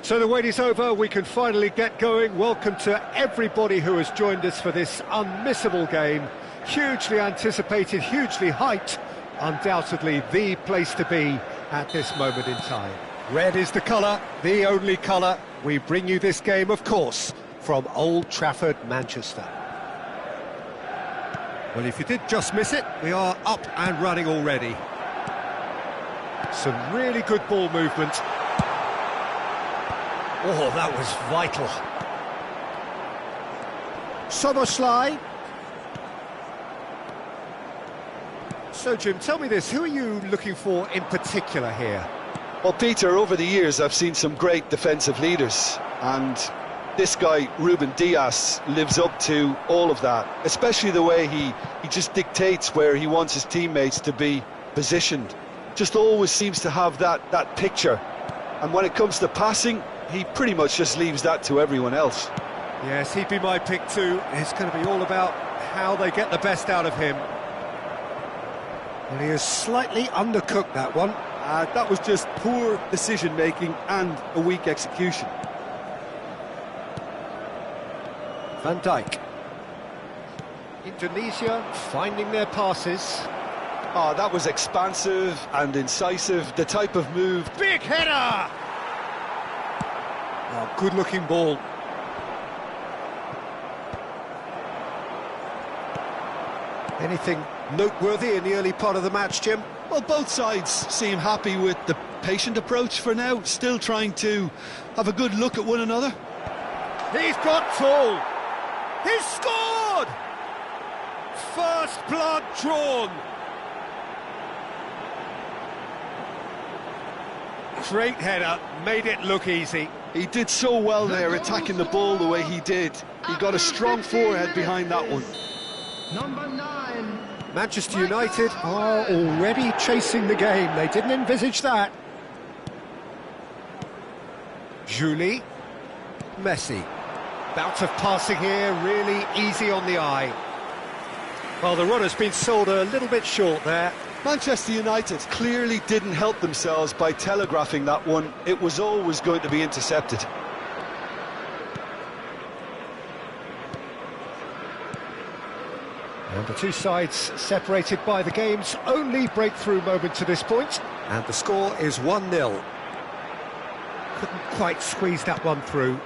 So the wait is over, we can finally get going. Welcome to everybody who has joined us for this unmissable game. Hugely anticipated, hugely hyped. Undoubtedly the place to be at this moment in time. Red is the colour, the only colour. We bring you this game, of course, from Old Trafford, Manchester. Well, if you did just miss it, we are up and running already. Some really good ball movement. Oh, that was vital. Soboslai. So, Jim, tell me this, who are you looking for in particular here? Well, Peter, over the years I've seen some great defensive leaders, and this guy, Ruben Dias, lives up to all of that, especially the way he just dictates where he wants his teammates to be positioned. Just always seems to have that picture, and when it comes to passing, he pretty much just leaves that to everyone else. Yes, he'd be my pick too. It's going to be all about how they get the best out of him. Well, he has slightly undercooked that one. That was just poor decision-making and a weak execution. Van Dijk. Indonesia finding their passes. Oh, that was expansive and incisive, the type of move. Big header! Oh, good-looking ball. Anything noteworthy in the early part of the match, Jim? Well, both sides seem happy with the patient approach for now, still trying to have a good look at one another. He's got tall. He's scored! First blood drawn. Great header, made it look easy. He did so well there, attacking the ball the way he did. He got a strong forehead behind that one. Number 9. Manchester United are already chasing the game. They didn't envisage that. Julie. Messi. Bout of passing here, really easy on the eye. Well, the runner's been sold a little bit short there. Manchester United clearly didn't help themselves by telegraphing that one. It was always going to be intercepted. And the two sides separated by the game's only breakthrough moment to this point. And the score is 1-0. Couldn't quite squeeze that one through.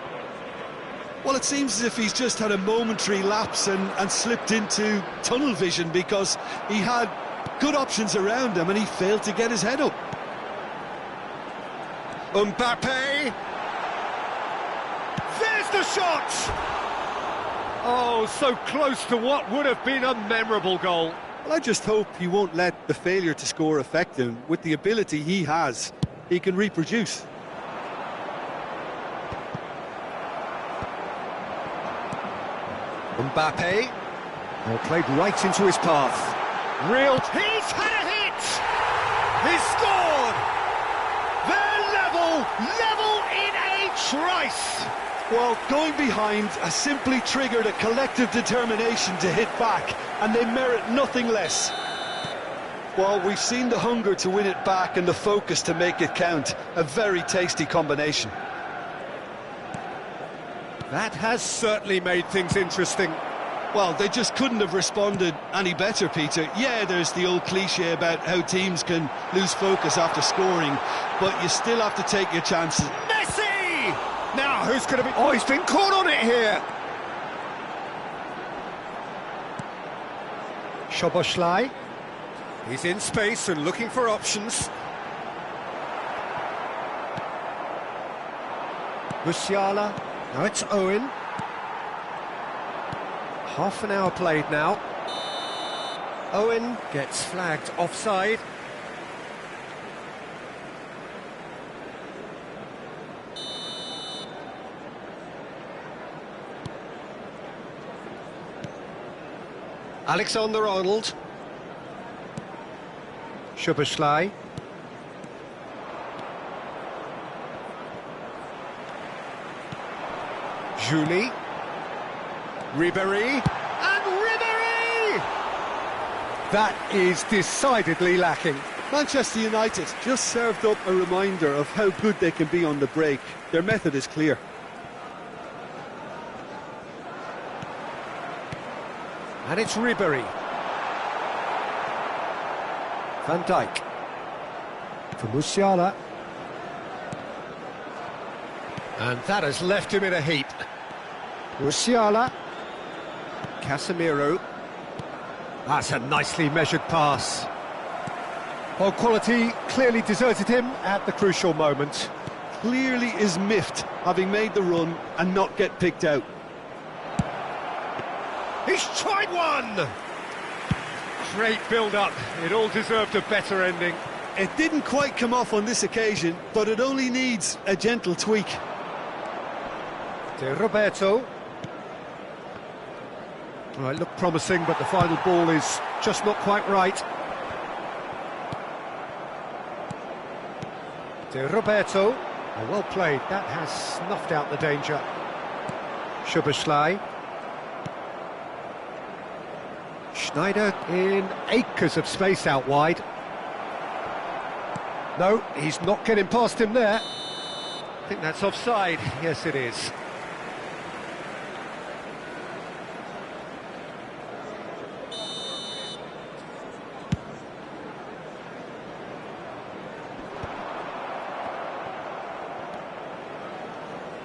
Well, it seems as if he's just had a momentary lapse and slipped into tunnel vision, because he had good options around him and he failed to get his head up. Mbappe! There's the shot! Oh, so close to what would have been a memorable goal. Well, I just hope he won't let the failure to score affect him. With the ability he has, he can reproduce. Mbappe. Well, played right into his path. He's had a hit! He's scored! They're level in a trice! Well, going behind has simply triggered a collective determination to hit back, and they merit nothing less. Well, we've seen the hunger to win it back and the focus to make it count. A very tasty combination. That has certainly made things interesting. Well, they just couldn't have responded any better, Peter. Yeah, there's the old cliche about how teams can lose focus after scoring, but you still have to take your chances. Messi! Now, who's going to be... Oh, he's been caught on it here! Soboslai. He's in space and looking for options. Musiala. Now it's Owen. Half an hour played now. Owen gets flagged offside. Alexander-Arnold. Soboslai. Julie. Ribéry. And Ribéry! That is decidedly lacking. Manchester United just served up a reminder of how good they can be on the break. Their method is clear. And it's Ribery. Van Dijk. For Musiala. And that has left him in a heap. Musiala. Casemiro. That's a nicely measured pass. Well, quality clearly deserted him at the crucial moment. Clearly is miffed, having made the run and not get picked out. He's tried one! Great build-up. It all deserved a better ending. It didn't quite come off on this occasion, but it only needs a gentle tweak. De Roberto. Well, it looked promising, but the final ball is just not quite right. De Roberto. Oh, well played. That has snuffed out the danger. Szoboszlai. Schneider in acres of space out wide. No, he's not getting past him there. I think that's offside. Yes, it is.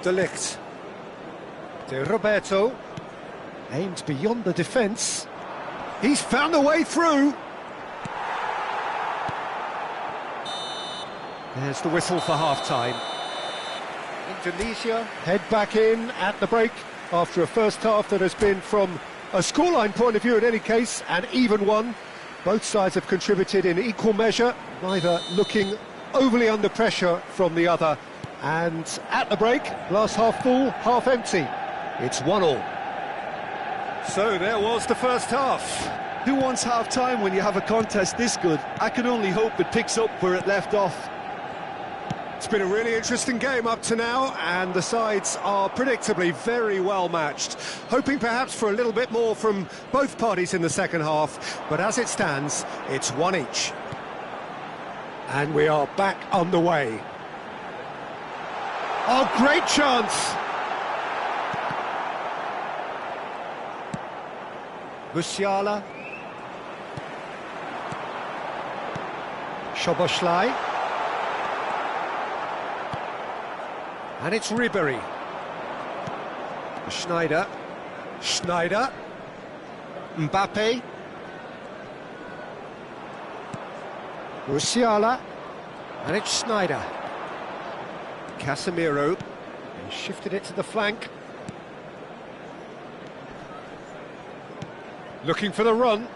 De Ligt. De Roberto. Aimed beyond the defence. He's found a way through. There's the whistle for half-time. Indonesia head back in at the break after a first half that has been, from a scoreline point of view in any case, an even one. Both sides have contributed in equal measure, neither looking overly under pressure from the other. And at the break, glass half full, half empty. It's 1-1. So there was the first half. Who wants half-time when you have a contest this good? I can only hope it picks up where it left off. It's been a really interesting game up to now, and the sides are predictably very well matched. Hoping perhaps for a little bit more from both parties in the second half, but as it stands, it's one each. And we are back on the way. Oh, great chance! Musiala. Szoboszlai. And it's Ribery. Schneider. Schneider. Mbappe. Musiala. And it's Schneider. Casemiro. He shifted it to the flank. Looking for the run.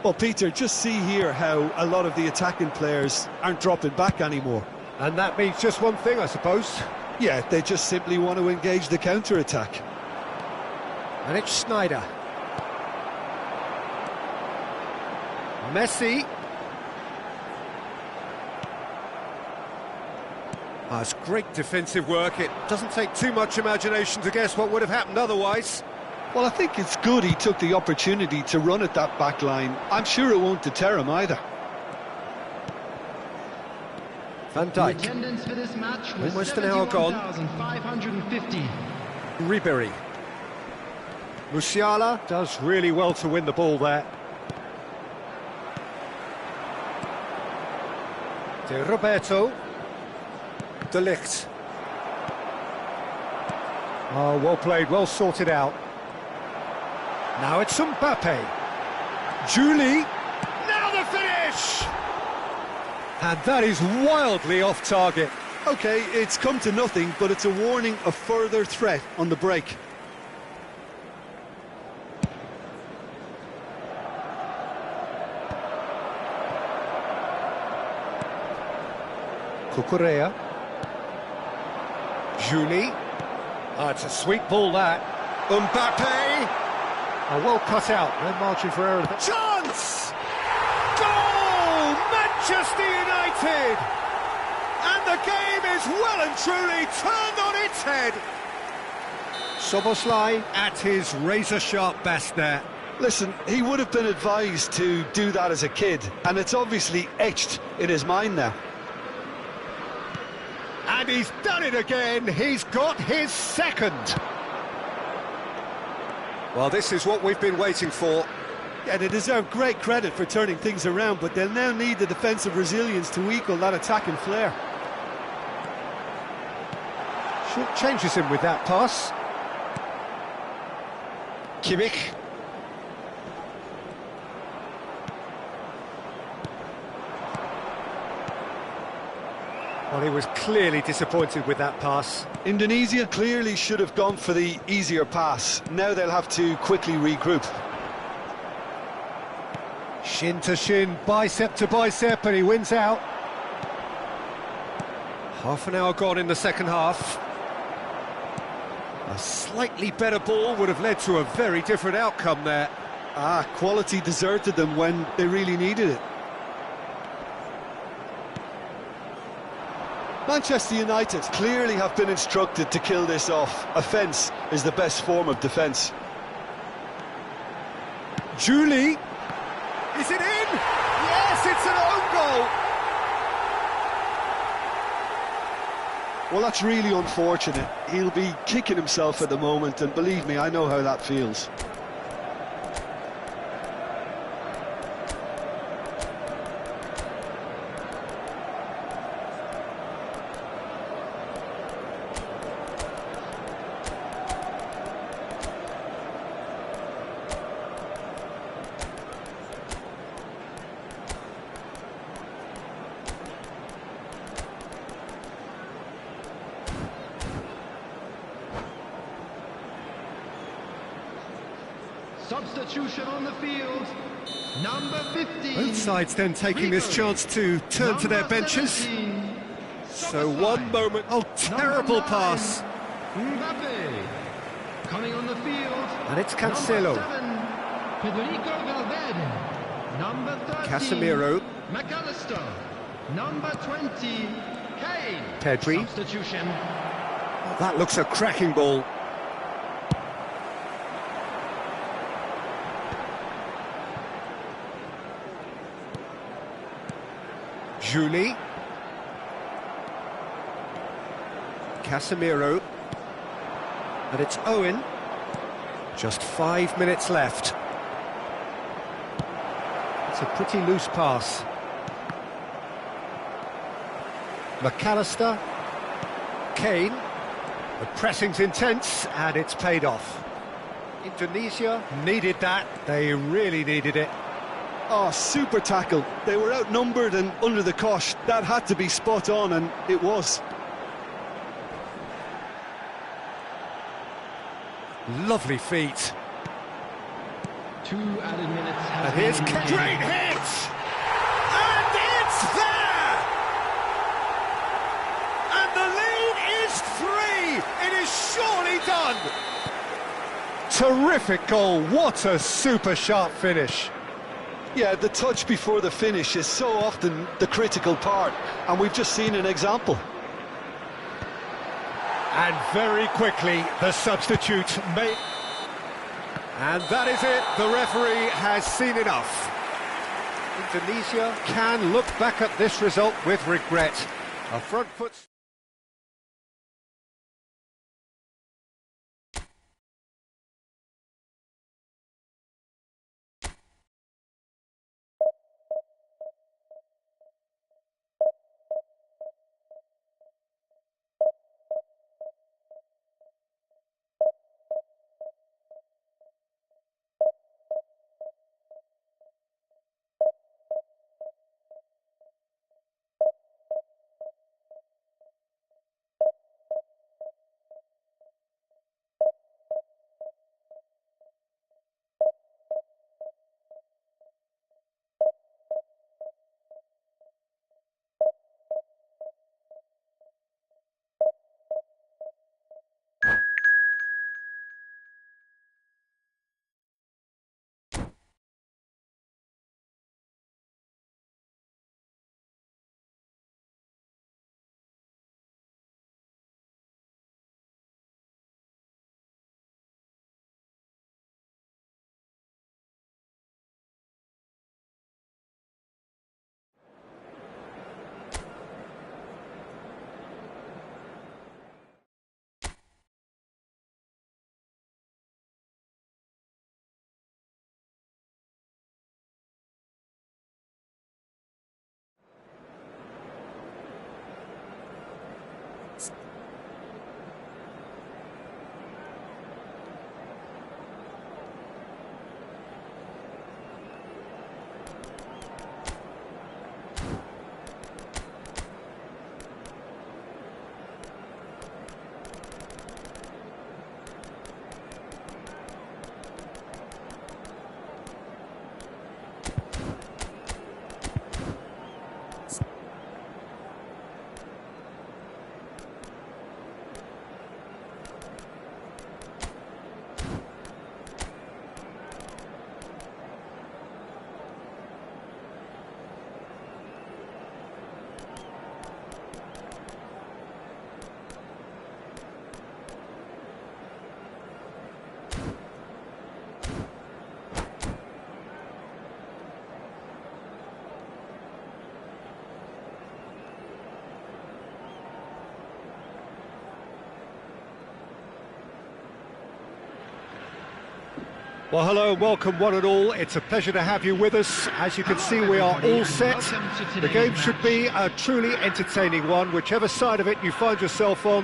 Well, Peter, just see here how a lot of the attacking players aren't dropping back anymore. And that means just one thing, I suppose. Yeah, they just simply want to engage the counter-attack. And it's Schneider. Messi. Oh, it's great defensive work. It doesn't take too much imagination to guess what would have happened otherwise. Well, I think it's good he took the opportunity to run at that back line. I'm sure it won't deter him either. Van Dijk. Attendance for this match was Almost an hour gone. 71,550. Ribery. Musiala does really well to win the ball there. De Roberto. De Ligt. Oh, well played, well sorted out. Now it's Mbappe. Julie. Now the finish! And that is wildly off target. OK, it's come to nothing, but it's a warning of further threat on the break. Cucurella. Julie. Oh, it's a sweet ball, that. Mbappe. Oh, well cut out. No margin for error. Chance! Goal! Manchester United! And the game is well and truly turned on its head. Szoboszlai at his razor-sharp best there. Listen, he would have been advised to do that as a kid, and it's obviously etched in his mind now. And he's done it again. He's got his second. Well, this is what we've been waiting for. Yeah, they deserve great credit for turning things around, but they'll now need the defensive resilience to equal that attacking flair. Short changes him with that pass. Kimmich. Well, he was clearly disappointed with that pass. Indonesia clearly should have gone for the easier pass. Now they'll have to quickly regroup. Shin to shin, bicep to bicep, and he wins out. Half an hour gone in the second half. A slightly better ball would have led to a very different outcome there. Quality deserted them when they really needed it. Manchester United Clearly have been instructed to kill this off. Offence is the best form of defence. Julie. Is it in? Yes, it's an own goal. Well, that's really unfortunate. He'll be kicking himself at the moment, and believe me, I know how that feels. Substitution on the field. Number 15. Both sides then taking this chance to turn to their benches. 17. So one moment. Oh, terrible pass. Mbappe. Coming on the field. And it's Cancelo. Number 7, Federico Valverde. Number 13. Casemiro. McAllister. Number 20. Kane. Pedri. Substitution. Oh, that looks a cracking ball. Julie. Casemiro. And it's Owen. Just 5 minutes left. It's a pretty loose pass. McAllister. Kane. The pressing's intense, and it's paid off. Indonesia needed that. They really needed it. Oh, super tackle. They were outnumbered and under the cosh. That had to be spot on, and it was. Lovely feet. 2 added minutes has And here's been Kane. given. Great hit! And it's there! And the lead is 3! It is surely done! Terrific goal. What a super sharp finish. Yeah, the touch before the finish is so often the critical part, and we've just seen an example. And very quickly, the substitute made... And that is it. The referee has seen enough. Indonesia can look back at this result with regret. A front foot... Well, hello and welcome one and all. It's a pleasure to have you with us. As you can see, we are all set. The game should be a truly entertaining one, whichever side of it you find yourself on.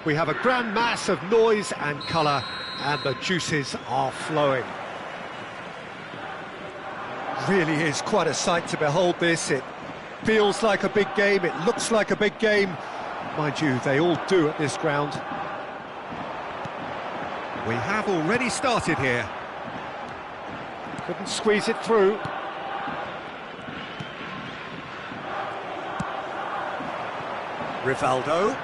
We have a grand mass of noise and colour, and the juices are flowing. Really is quite a sight to behold this. It feels like a big game, it looks like a big game. Mind you, they all do at this ground. We have already started here. Couldn't squeeze it through. Rivaldo.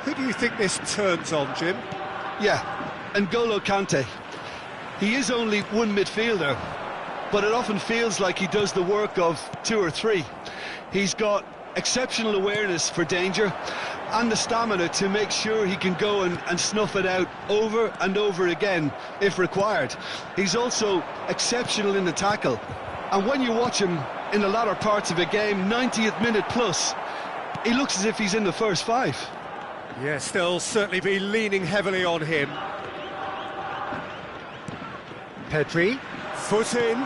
Who do you think this turns on, Jim? Yeah, N'Golo Kante. He is only one midfielder, but it often feels like he does the work of two or three. He's got exceptional awareness for danger and the stamina to make sure he can go and snuff it out over and over again if required. He's also exceptional in the tackle, and when you watch him in the latter parts of a game, 90th minute plus, he looks as if he's in the first five. Yes, they'll certainly be leaning heavily on him. Pedri, foot in.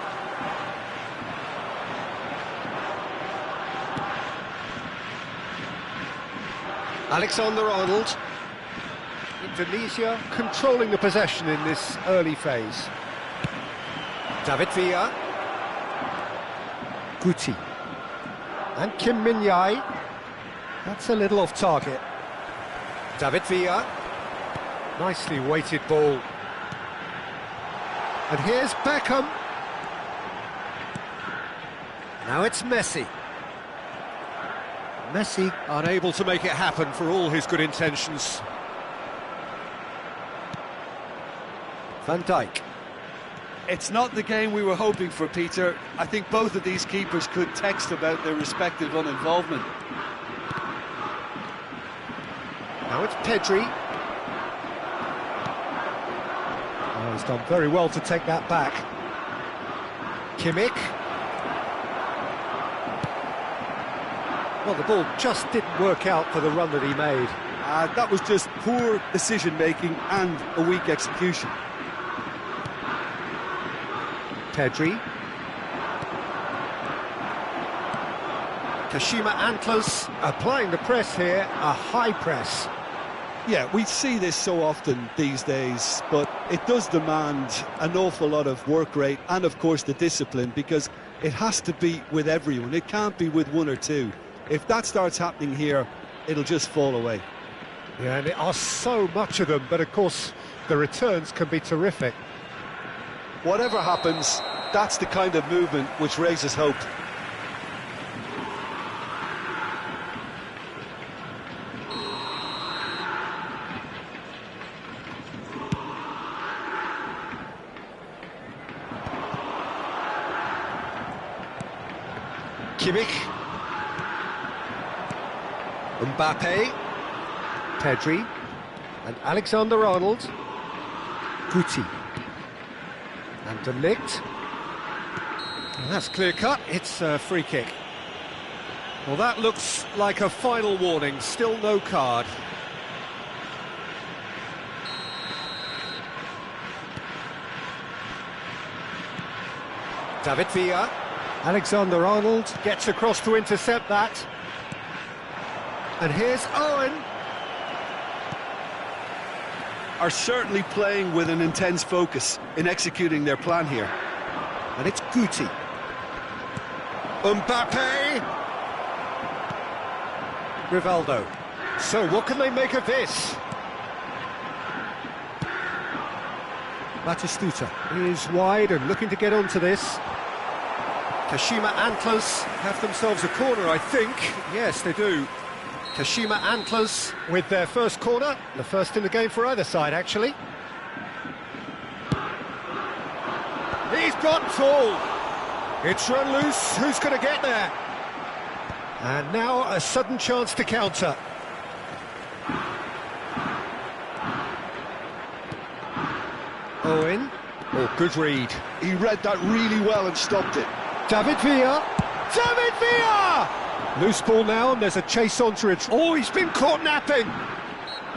Alexander-Arnold. Indonesia controlling the possession in this early phase. David Villa. Guti. And Kim Min-jae. That's a little off target. David Villa. Nicely weighted ball. And here's Beckham. Now it's Messi. Messi unable to make it happen for all his good intentions. Van Dijk. It's not the game we were hoping for, Peter. I think both of these keepers could text about their respective uninvolvement. Now it's Pedri. Oh, he's done very well to take that back. Kimmich. Well, the ball just didn't work out for the run that he made. That was just poor decision-making and a weak execution. Pedri. Kashima Antlers applying the press here, a high press. Yeah, we see this so often these days, but it does demand an awful lot of work rate and, of course, the discipline, because it has to be with everyone. It can't be with one or two. If that starts happening here, it'll just fall away. Yeah, and there are so much of them, but of course the returns can be terrific. Whatever happens, that's the kind of movement which raises hope. Kimmich. Mbappe. Pedri. And Alexander-Arnold. Guti. And De Ligt. And that's clear cut, it's a free kick. Well, that looks like a final warning, still no card. David Villa. Alexander-Arnold gets across to intercept that. And here's Owen. Are certainly playing with an intense focus in executing their plan here. And it's Guti. Mbappe. Rivaldo. So what can they make of this? Batistuta is wide and looking to get onto this. Kashima Antlers have themselves a corner, I think. Yes, they do. Kashima Antlers with their first corner, the first in the game for either side, actually. He's got tall. It's run loose. Who's going to get there? And now a sudden chance to counter. Owen. Oh, good read. He read that really well and stopped it. David Villa. David Villa! Loose ball now, and there's a chase onto it. Oh, he's been caught napping.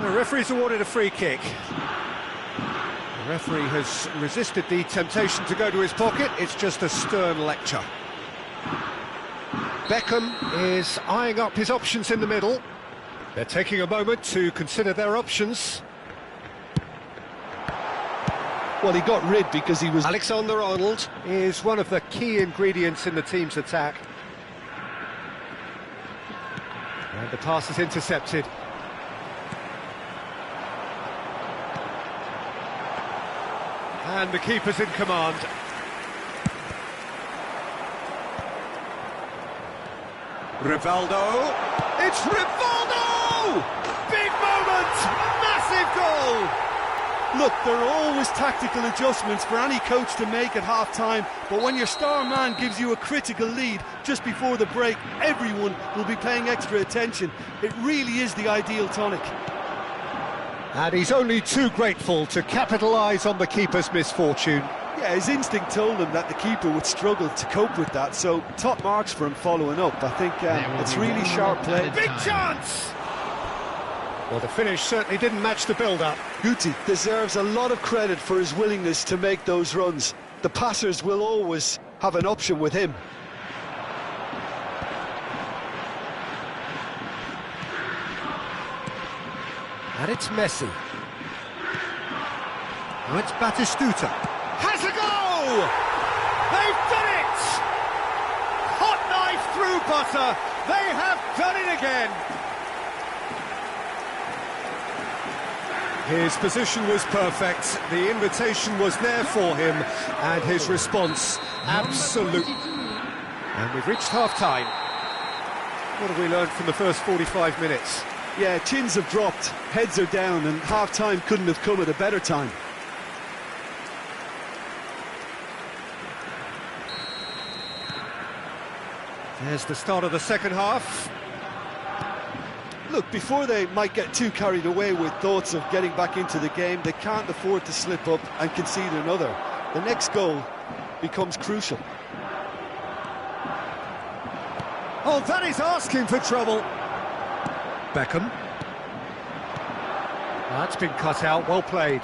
The referee's awarded a free kick. The referee has resisted the temptation to go to his pocket. It's just a stern lecture. Beckham is eyeing up his options in the middle. They're taking a moment to consider their options. Well, he got rid because he was... Alexander-Arnold is one of the key ingredients in the team's attack. And the pass is intercepted. And the keeper's in command. Rivaldo. It's Rivaldo! Big moment! Massive goal! Look, there are always tactical adjustments for any coach to make at half-time, but when your star man gives you a critical lead just before the break, everyone will be paying extra attention. It really is the ideal tonic. And he's only too grateful to capitalise on the keeper's misfortune. Yeah, his instinct told him that the keeper would struggle to cope with that, so top marks for him following up. I think it's really sharp play. Big chance! Well, the finish certainly didn't match the build-up. Guti deserves a lot of credit for his willingness to make those runs. The passers will always have an option with him. And it's Messi. Now it's Batistuta. Has a go! They've done it! Hot knife through butter. They have done it again. His position was perfect, the invitation was there for him, and his response, absolute. And we've reached half-time. What have we learned from the first 45 minutes? Yeah, chins have dropped, heads are down, and half-time couldn't have come at a better time. There's the start of the second half. Look, before they might get too carried away with thoughts of getting back into the game, they can't afford to slip up and concede another. The next goal becomes crucial. Oh, that is asking for trouble. Beckham. That's been cut out, well played.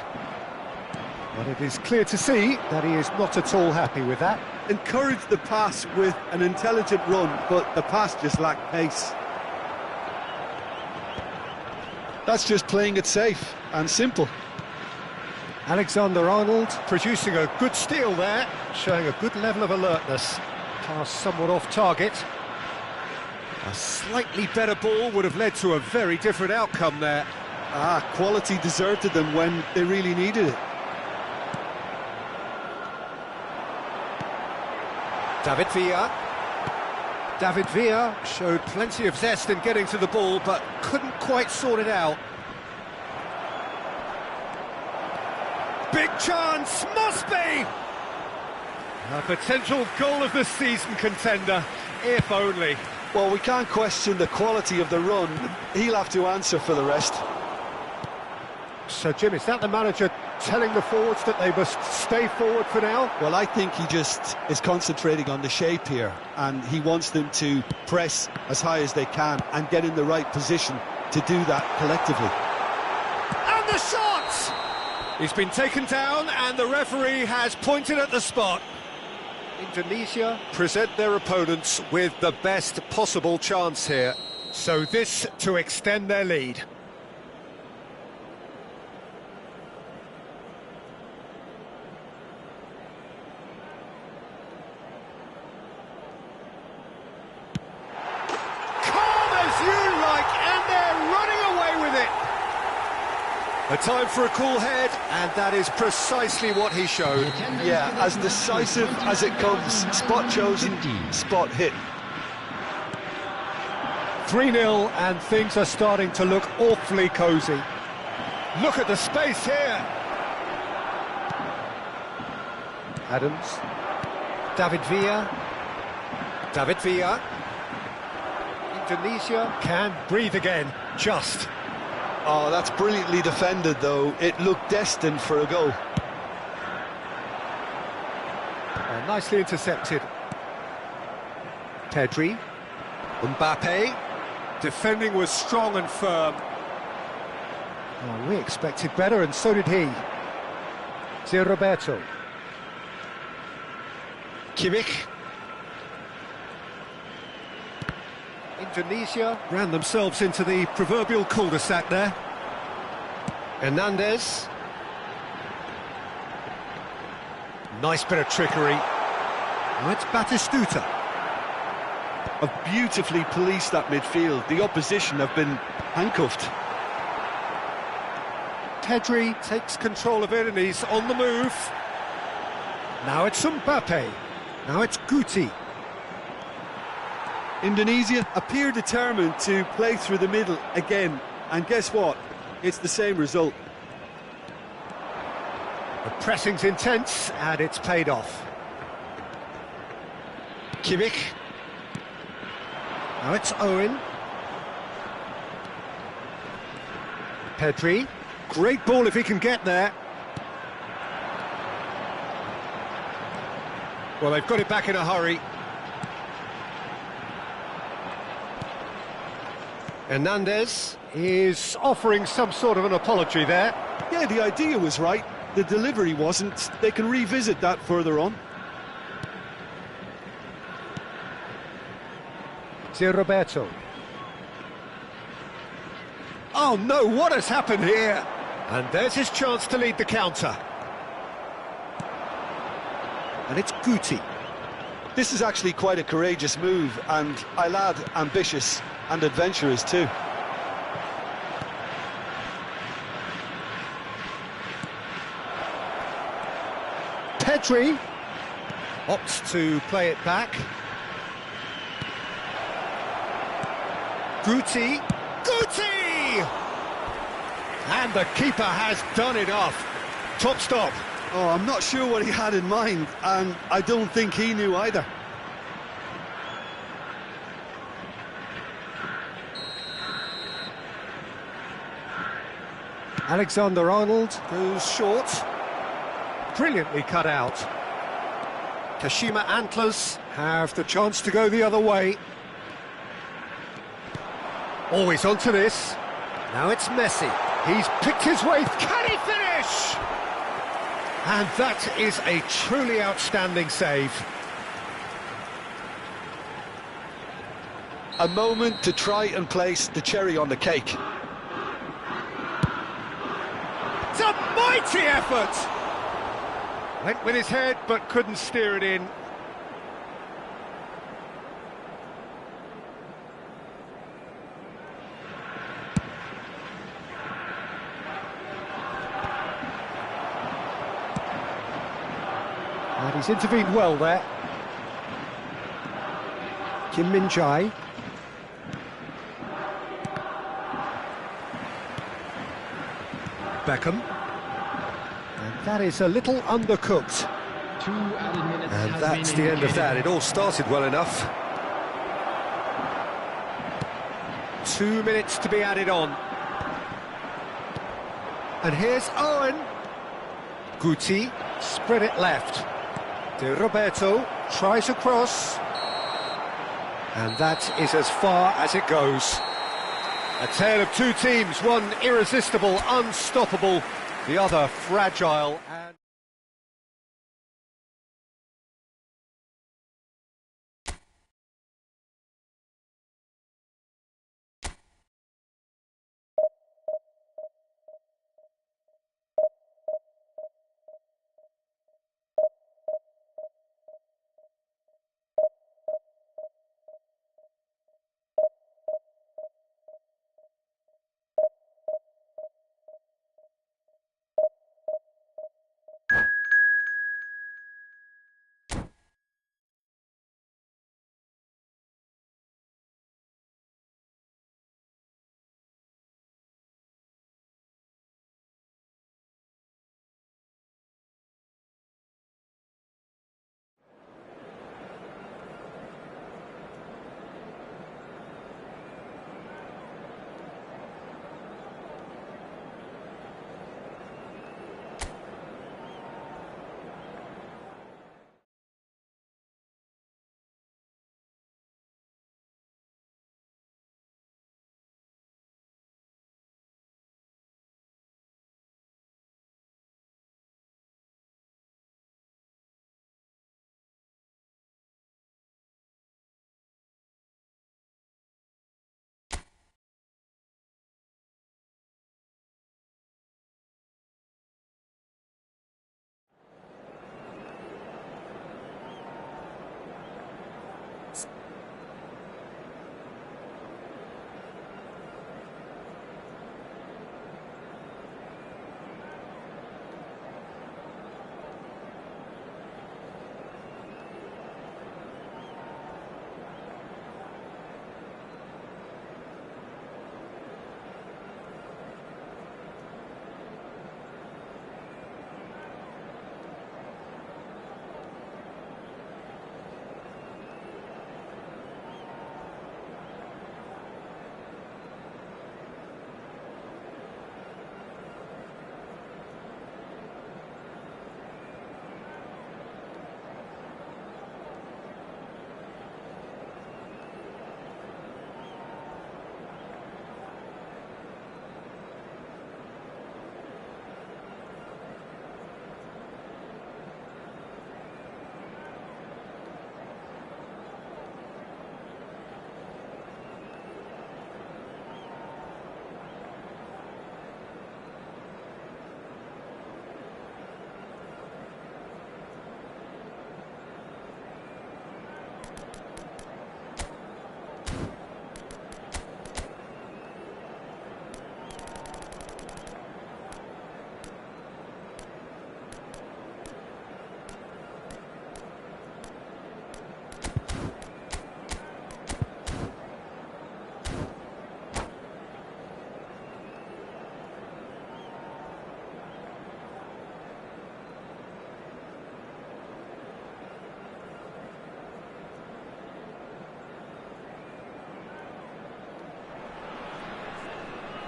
But it is clear to see that he is not at all happy with that. Encouraged the pass with an intelligent run, but the pass just lacked pace. That's just playing it safe and simple. Alexander-Arnold producing a good steal there, showing a good level of alertness. Pass somewhat off target. A slightly better ball would have led to a very different outcome there. Quality deserted them when they really needed it. David Villa. David Villa showed plenty of zest in getting to the ball, but couldn't quite sort it out. Big chance, must be! A potential goal of the season contender, if only. Well, we can't question the quality of the run. He'll have to answer for the rest. So, Jim, is that the manager telling the forwards that they must stay forward for now? Well, I think he just is concentrating on the shape here, and he wants them to press as high as they can and get in the right position to do that collectively. And the shot! He's been taken down, and the referee has pointed at the spot. Indonesia present their opponents with the best possible chance here. So this to extend their lead. A time for a cool head, and that is precisely what he showed. Yeah, as decisive as it comes. Spot chosen, spot hit. 3-0, and things are starting to look awfully cosy. Look at the space here. Adams. David Villa. David Villa. Indonesia can breathe again, just. Oh, that's brilliantly defended, though. It looked destined for a goal. Nicely intercepted. Pedri. Mbappe. Defending was strong and firm. Oh, we expected better, and so did he. Roberto. Kimmich. Indonesia ran themselves into the proverbial cul-de-sac there. Hernandez. Nice bit of trickery. Now it's Batistuta. Have beautifully policed that midfield. The opposition have been handcuffed. Pedri takes control of it and he's on the move. Now it's Mbappe. Now it's Guti. Indonesia appear determined to play through the middle again. And guess what? It's the same result. The pressing's intense and it's paid off. Kimmich. Now it's Owen. Pedri. Great ball if he can get there. Well, they've got it back in a hurry. Hernandez is offering some sort of an apology there. Yeah, the idea was right. The delivery wasn't. They can revisit that further on. Roberto. Oh no, what has happened here? And there's his chance to lead the counter. And it's Guti. This is actually quite a courageous move, and I'll add ambitious and adventurous too. Pedri opts to play it back. Guti. And the keeper has done enough. Top stop. Oh, I'm not sure what he had in mind, and I don't think he knew either. Alexander-Arnold goes short. Brilliantly cut out. Kashima Antlers have the chance to go the other way. Always onto this. Now it's Messi. He's picked his way. Can he finish? And that is a truly outstanding save. A moment to try and place the cherry on the cake. It's a mighty effort! Went with his head, but couldn't steer it in. And he's intervened well there. Kim Min-jae. Beckham. And that is a little undercooked. 2 added minutes And has that's been the end of indicated. that. It all started well enough. 2 minutes to be added on. And here's Owen. Guti, spread it left. De Roberto tries across. And that is as far as it goes. A tale of two teams, one irresistible, unstoppable, the other fragile and...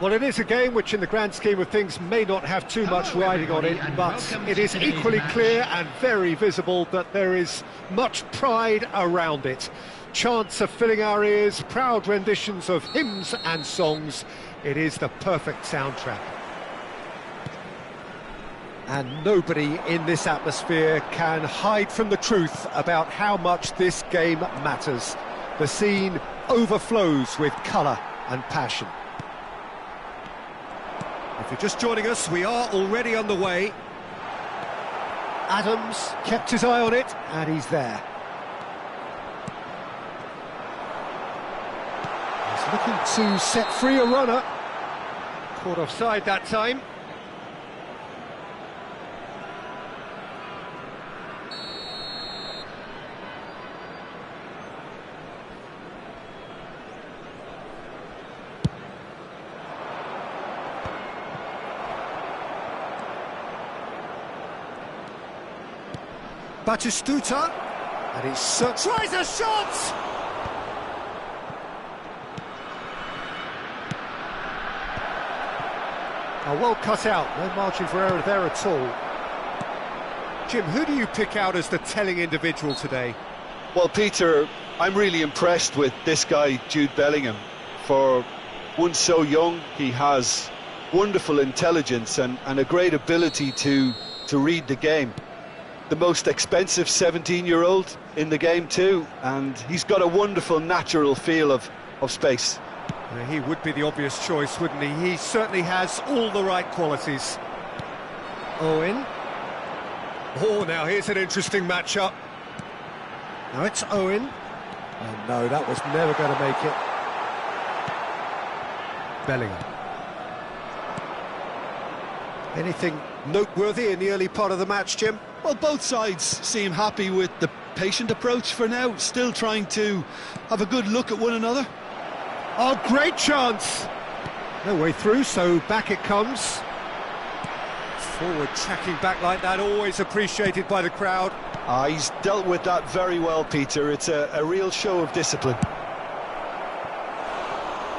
Well, it is a game which in the grand scheme of things may not have too much riding on it, but it is equally clear and very visible that there is much pride around it. Chants are filling our ears, proud renditions of hymns and songs. It is the perfect soundtrack. And nobody in this atmosphere can hide from the truth about how much this game matters. The scene overflows with colour and passion. If you're just joining us, we are already underway. Adams kept his eye on it, and he's there. He's looking to set free a runner. Caught offside that time. Batistuta, and he tries a shot! Oh, well cut out, no margin for error there at all. Jim, who do you pick out as the telling individual today? Well, Peter, I'm really impressed with this guy, Jude Bellingham. For one so young, he has wonderful intelligence and a great ability to read the game. The most expensive 17-year-old in the game too, and he's got a wonderful natural feel of space. He would be the obvious choice, wouldn't he? He certainly has all the right qualities. Owen. Oh, now here's an interesting matchup. Now it's Owen. Oh no, that was never going to make it. Bellingham. Anything noteworthy in the early part of the match, Jim? Well, both sides seem happy with the patient approach for now, still trying to have a good look at one another. Oh, great chance! No way through, so back it comes. Forward tracking back like that, always appreciated by the crowd. He's dealt with that very well, Peter. It's a real show of discipline.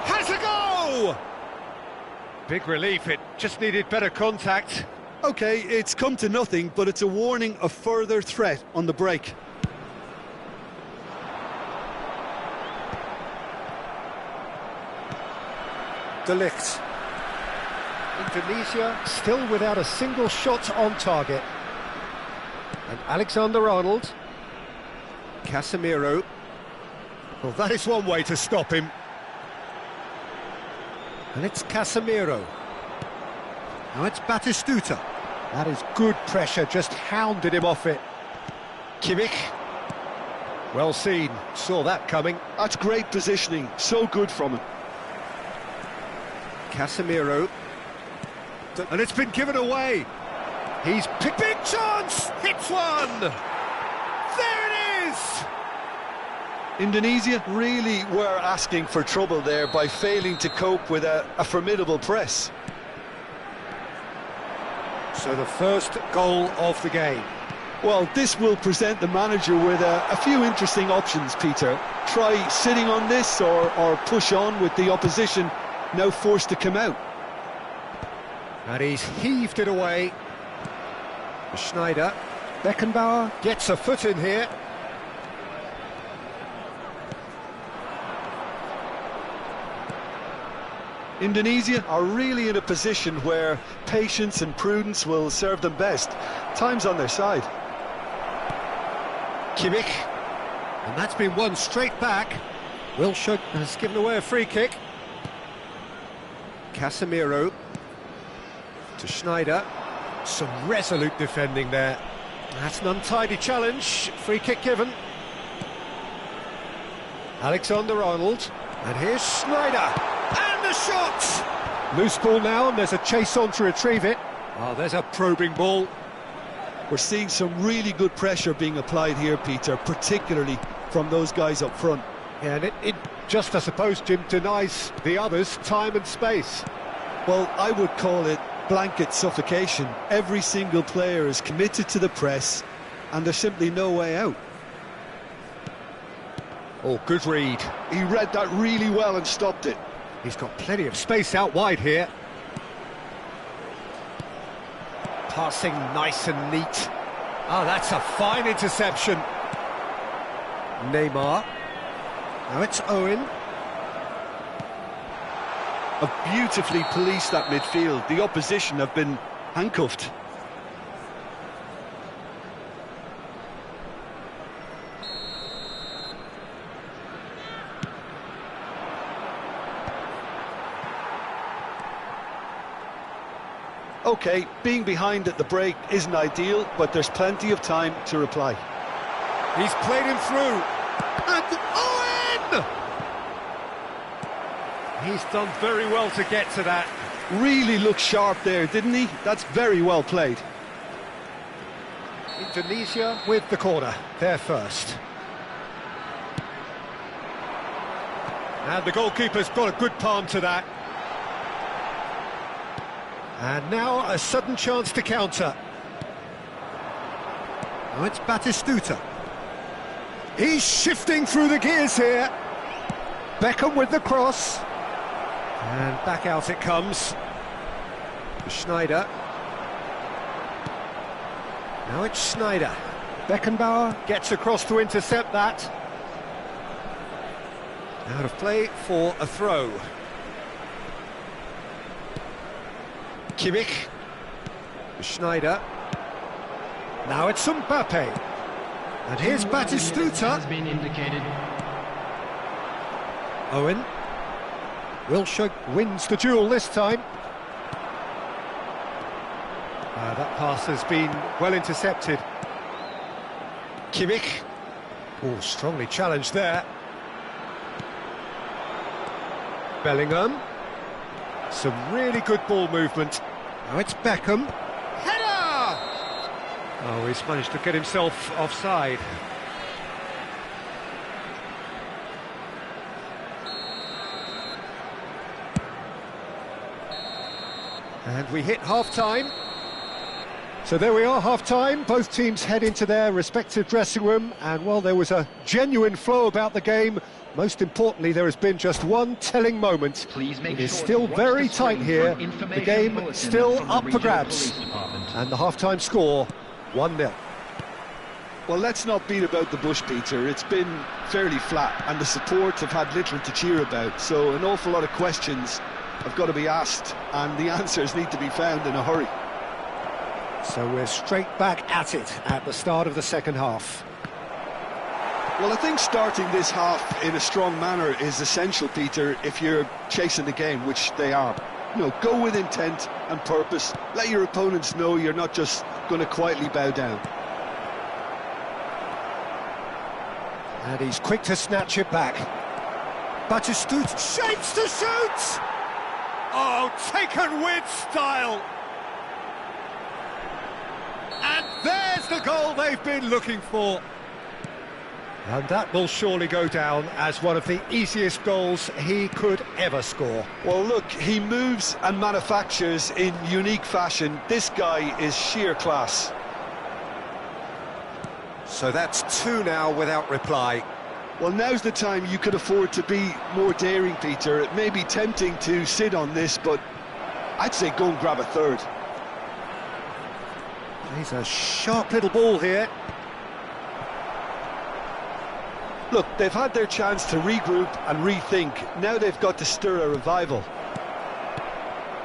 Has a go! Big relief, it just needed better contact. OK, it's come to nothing, but it's a warning of further threat on the break. De Ligt. Indonesia still without a single shot on target. And Alexander-Arnold. Casemiro. Well, that is one way to stop him. And it's Casemiro. Now it's Batistuta. That is good pressure, just hounded him off it. Kimmich. Well seen, saw that coming. That's great positioning, so good from him. Casemiro. And it's been given away. He's picked. Big chance! Hits one! There it is! Indonesia really were asking for trouble there by failing to cope with a formidable press. So the first goal of the game. Well, this will present the manager with a few interesting options, Peter. Try sitting on this or push on with the opposition now forced to come out. And he's heaved it away. Schneider. Beckenbauer gets a foot in here. Indonesia are really in a position where patience and prudence will serve them best. Time's on their side. Kimmich. And that's been won straight back. Wilshere has given away a free kick. Casemiro. To Schneider. Some resolute defending there. That's an untidy challenge. Free kick given. Alexander-Arnold. And here's Schneider. And the shot! Loose ball now, and there's a chase on to retrieve it. Oh, there's a probing ball. We're seeing some really good pressure being applied here, Peter, particularly from those guys up front. Yeah, and it just, I suppose, Jim, denies the others time and space. Well, I would call it blanket suffocation. Every single player is committed to the press, and there's simply no way out. Oh, good read. He read that really well and stopped it. He's got plenty of space out wide here. Passing nice and neat. Oh, that's a fine interception. Neymar. Now it's Owen. Have beautifully policed that midfield. The opposition have been handcuffed. OK, being behind at the break isn't ideal, but there's plenty of time to reply. He's played him through. And Owen! He's done very well to get to that. Really looked sharp there, didn't he? That's very well played. Indonesia with the corner, there first. And the goalkeeper's got a good palm to that. And now a sudden chance to counter. Now it's Batistuta. He's shifting through the gears here. Beckham with the cross. And back out it comes. Schneider. Now it's Schneider. Beckenbauer gets across to intercept that. Out of play for a throw. Kimmich. Schneider. Now it's Mbappe. And here's Batistuta. Has been indicated. Owen. Wilshere wins the duel this time. That pass has been well intercepted. Kimmich. Oh, strongly challenged there. Bellingham. Some really good ball movement. Now it's Beckham. Header! Oh, he's managed to get himself offside. And we hit half-time. So there we are, half-time. Both teams head into their respective dressing room, and while there was a genuine flow about the game, most importantly, there has been just one telling moment. It is still very tight here. The game still up for grabs. And the half-time score, 1-0. Well, let's not beat about the bush, Peter. It's been fairly flat, and the support have had little to cheer about. So an awful lot of questions have got to be asked, and the answers need to be found in a hurry. So we're straight back at it at the start of the second half. Well, I think starting this half in a strong manner is essential, Peter, if you're chasing the game, which they are. You know, go with intent and purpose. Let your opponents know you're not just going to quietly bow down. And he's quick to snatch it back. Batistuta shapes to shoot! Oh, taken with style! And there's the goal they've been looking for. And that will surely go down as one of the easiest goals he could ever score. Well, look, he moves and manufactures in unique fashion. This guy is sheer class. So that's 2 now without reply. Well, now's the time you could afford to be more daring, Peter. It may be tempting to sit on this, but I'd say go and grab a third. He's a sharp little ball here. Look, they've had their chance to regroup and rethink. Now they've got to stir a revival.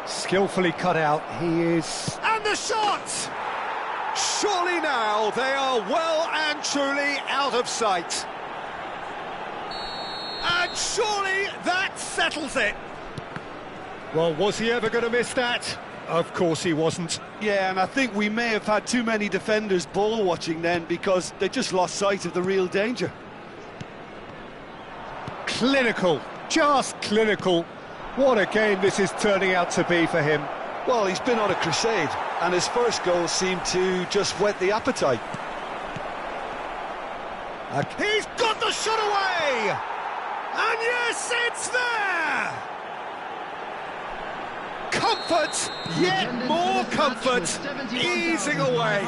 Skillfully cut out, he is... And the shot! Surely now they are well and truly out of sight. And surely that settles it. Well, was he ever going to miss that? Of course he wasn't. Yeah, and I think we may have had too many defenders ball watching then, because they just lost sight of the real danger. Clinical, just clinical. What a game this is turning out to be for him. Well, he's been on a crusade, and his first goal seemed to just whet the appetite. He's got the shot away! And yes, it's there! Comfort, yet more comfort, easing away.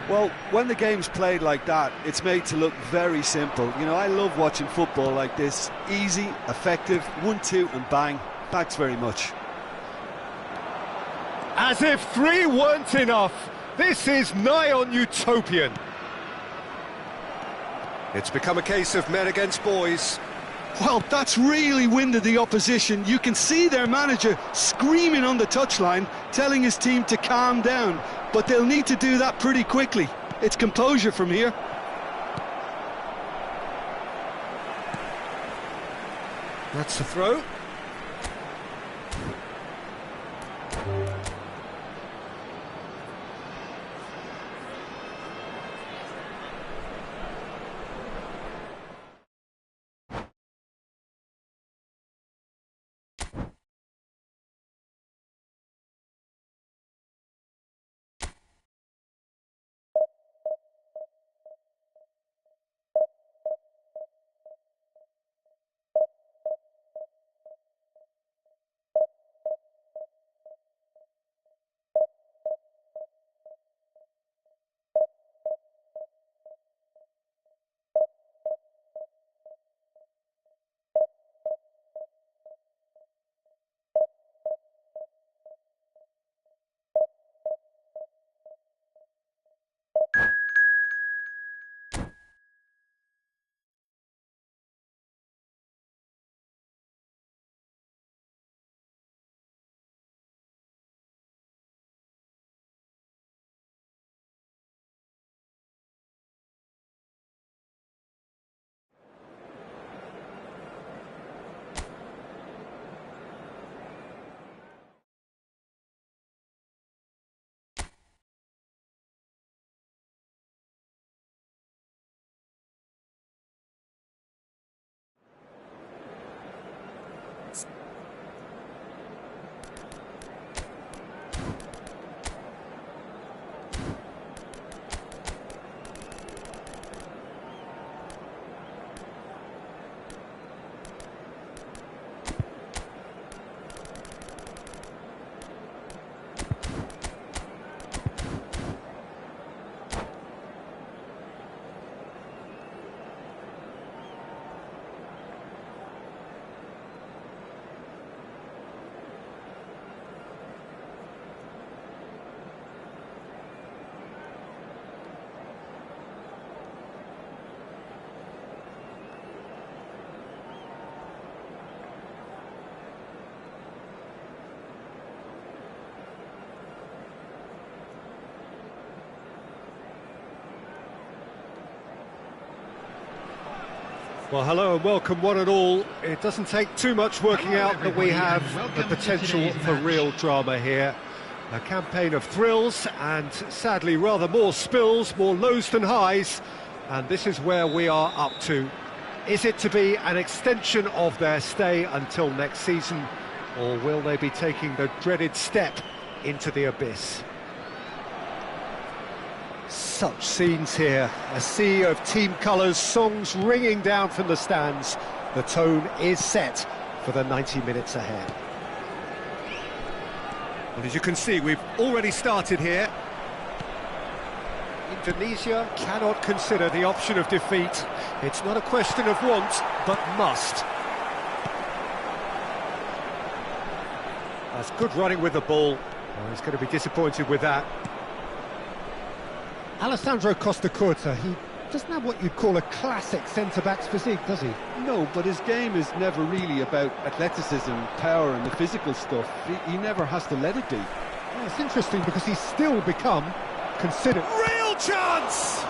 Well, when the game's played like that, it's made to look very simple. You know, I love watching football like this. Easy, effective, 1-2 and bang. Thanks very much. As if 3 weren't enough, this is nigh on utopian. It's become a case of men against boys. Well, that's really winded the opposition. You can see their manager screaming on the touchline, telling his team to calm down. But they'll need to do that pretty quickly. It's composure from here. That's the throw. Well, hello and welcome one and all. It doesn't take too much working out that we have the potential for real drama here. A campaign of thrills and sadly rather more spills, more lows than highs. And this is where we are up to. Is it to be an extension of their stay until next season, or will they be taking the dreaded step into the abyss? Such scenes here, a sea of team colours, songs ringing down from the stands. The tone is set for the 90 minutes ahead. Well, as you can see, we've already started here. Indonesia cannot consider the option of defeat. It's not a question of want, but must. That's good running with the ball. Well, he's going to be disappointed with that. Alessandro Costa Curta, he doesn't have what you'd call a classic centre-back's physique, does he? No, but his game is never really about athleticism, power and the physical stuff. He never has to let it be. Yeah, it's interesting because he's still become considered... Real chance!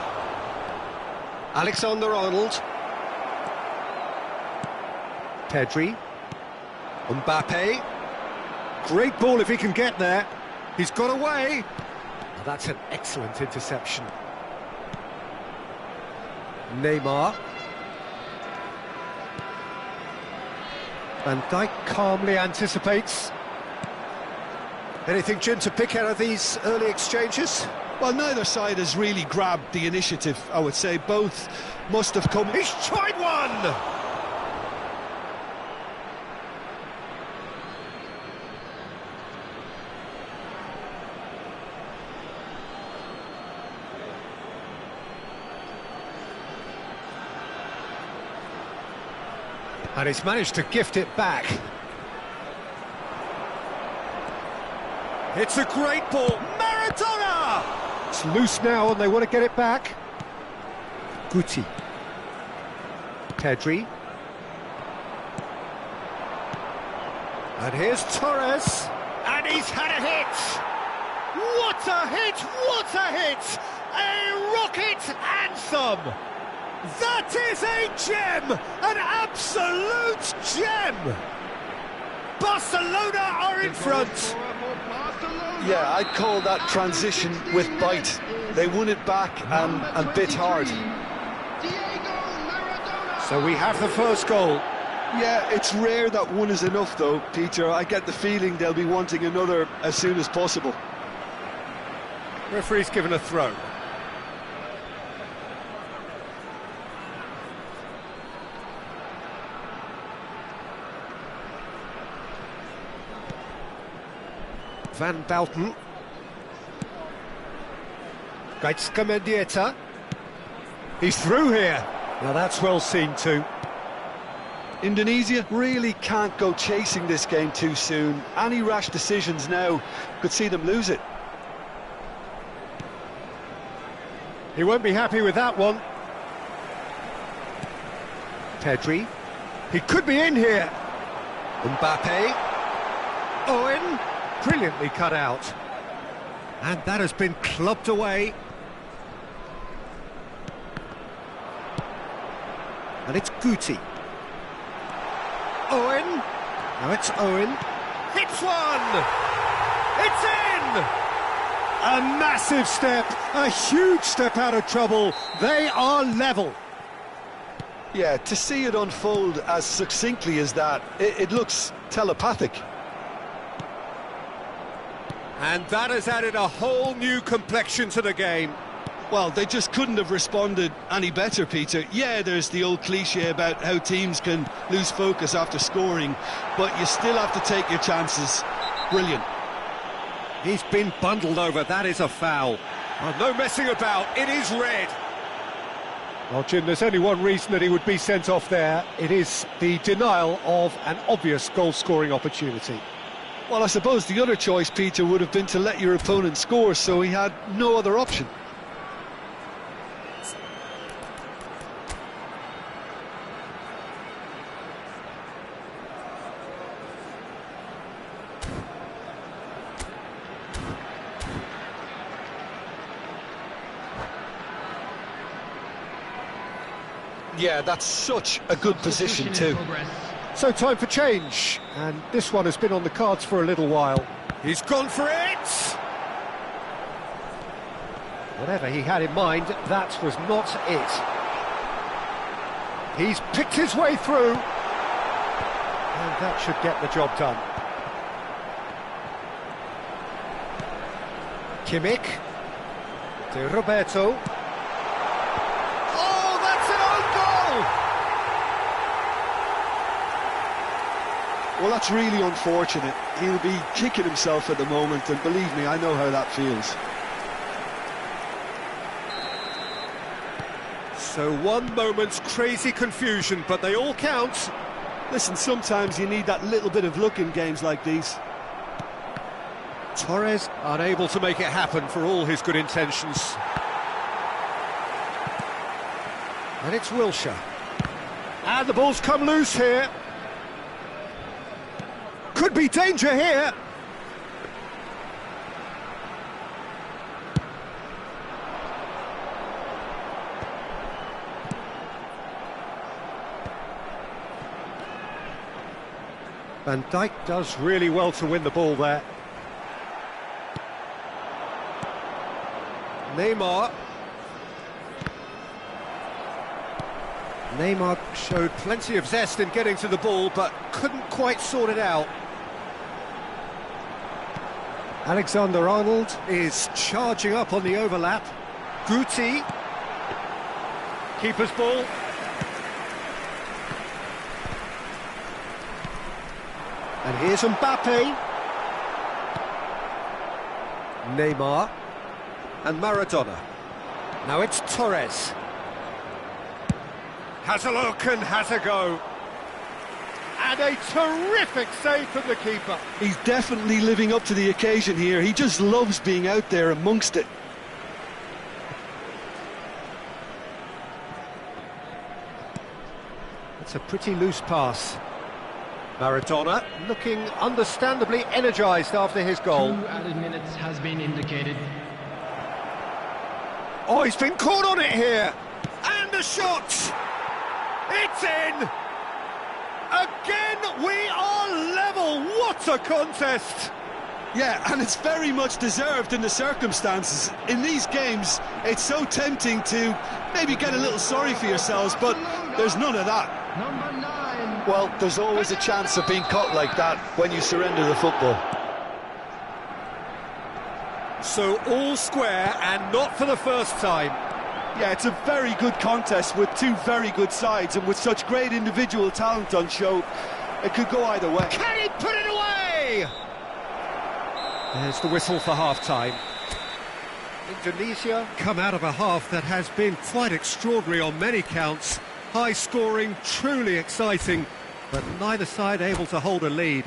Alexander-Arnold. Pedri. Mbappe. Great ball if he can get there. He's got away. That's an excellent interception. Neymar. Van Dijk calmly anticipates. Anything, Jim, to pick out of these early exchanges? Well, neither side has really grabbed the initiative, I would say. Both must have come... He's tried one! And he's managed to gift it back. It's a great ball. Maradona! It's loose now and they want to get it back. Guti. Pedri. And here's Torres. And he's had a hit! What a hit! What a hit! A rocket anthem! That is a gem! An absolute gem! Barcelona are in front! Yeah, I'd call that transition with bite. They won it back and bit hard. So we have the first goal. Yeah, it's rare that one is enough though, Peter. I get the feeling they'll be wanting another as soon as possible. Referee's given a throw. Van Bouten. Gaitska Mendieta. He's through here. Now that's well seen too. Indonesia really can't go chasing this game too soon. Any rash decisions now could see them lose it. He won't be happy with that one. Pedri. He could be in here. Mbappe. Owen. Brilliantly cut out. And that has been clubbed away. And it's Guti. Owen. Now it's Owen. Hits one! It's in! A massive step, a huge step out of trouble. They are level. Yeah, to see it unfold as succinctly as that, it looks telepathic. And that has added a whole new complexion to the game. Well, they just couldn't have responded any better, Peter. Yeah, there's the old cliche about how teams can lose focus after scoring, but you still have to take your chances. Brilliant. He's been bundled over, that is a foul. Oh, no messing about, it is red. Well, Jim, there's only one reason that he would be sent off there. It is the denial of an obvious goal-scoring opportunity. Well, I suppose the other choice, Peter, would have been to let your opponent score, so he had no other option. Yeah, that's such a good position too. So time for change, and this one has been on the cards for a little while. He's gone for it! Whatever he had in mind, that was not it. He's picked his way through, and that should get the job done. Kimmich, to Roberto. Well, that's really unfortunate. He'll be kicking himself at the moment, and believe me, I know how that feels. So one moment's crazy confusion, but they all count. Listen, sometimes you need that little bit of luck in games like these. Torres unable to make it happen for all his good intentions. And it's Wilshere. And the ball's come loose here. Could be danger here. Van Dijk does really well to win the ball there. Neymar. Neymar showed plenty of zest in getting to the ball, but couldn't quite sort it out. Alexander-Arnold is charging up on the overlap. Guti. Keeper's ball. And here's Mbappe. Neymar. And Maradona. Now it's Torres. Has a look and has a go. And a terrific save from the keeper. He's definitely living up to the occasion here. He just loves being out there amongst it. It's a pretty loose pass. Maradona looking understandably energised after his goal. 2 added minutes has been indicated. Oh, he's been caught on it here. And a shot. It's in. Again, we are level. What a contest. Yeah, and it's very much deserved in the circumstances. In these games, it's so tempting to maybe get a little sorry for yourselves, but there's none of that. Number 9. Well, there's always a chance of being caught like that when you surrender the football. So all square and not for the first time. Yeah, it's a very good contest with two very good sides, and with such great individual talent on show, it could go either way. Can he put it away? There's the whistle for half-time. Indonesia come out of a half that has been quite extraordinary on many counts. High scoring, truly exciting, but neither side able to hold a lead.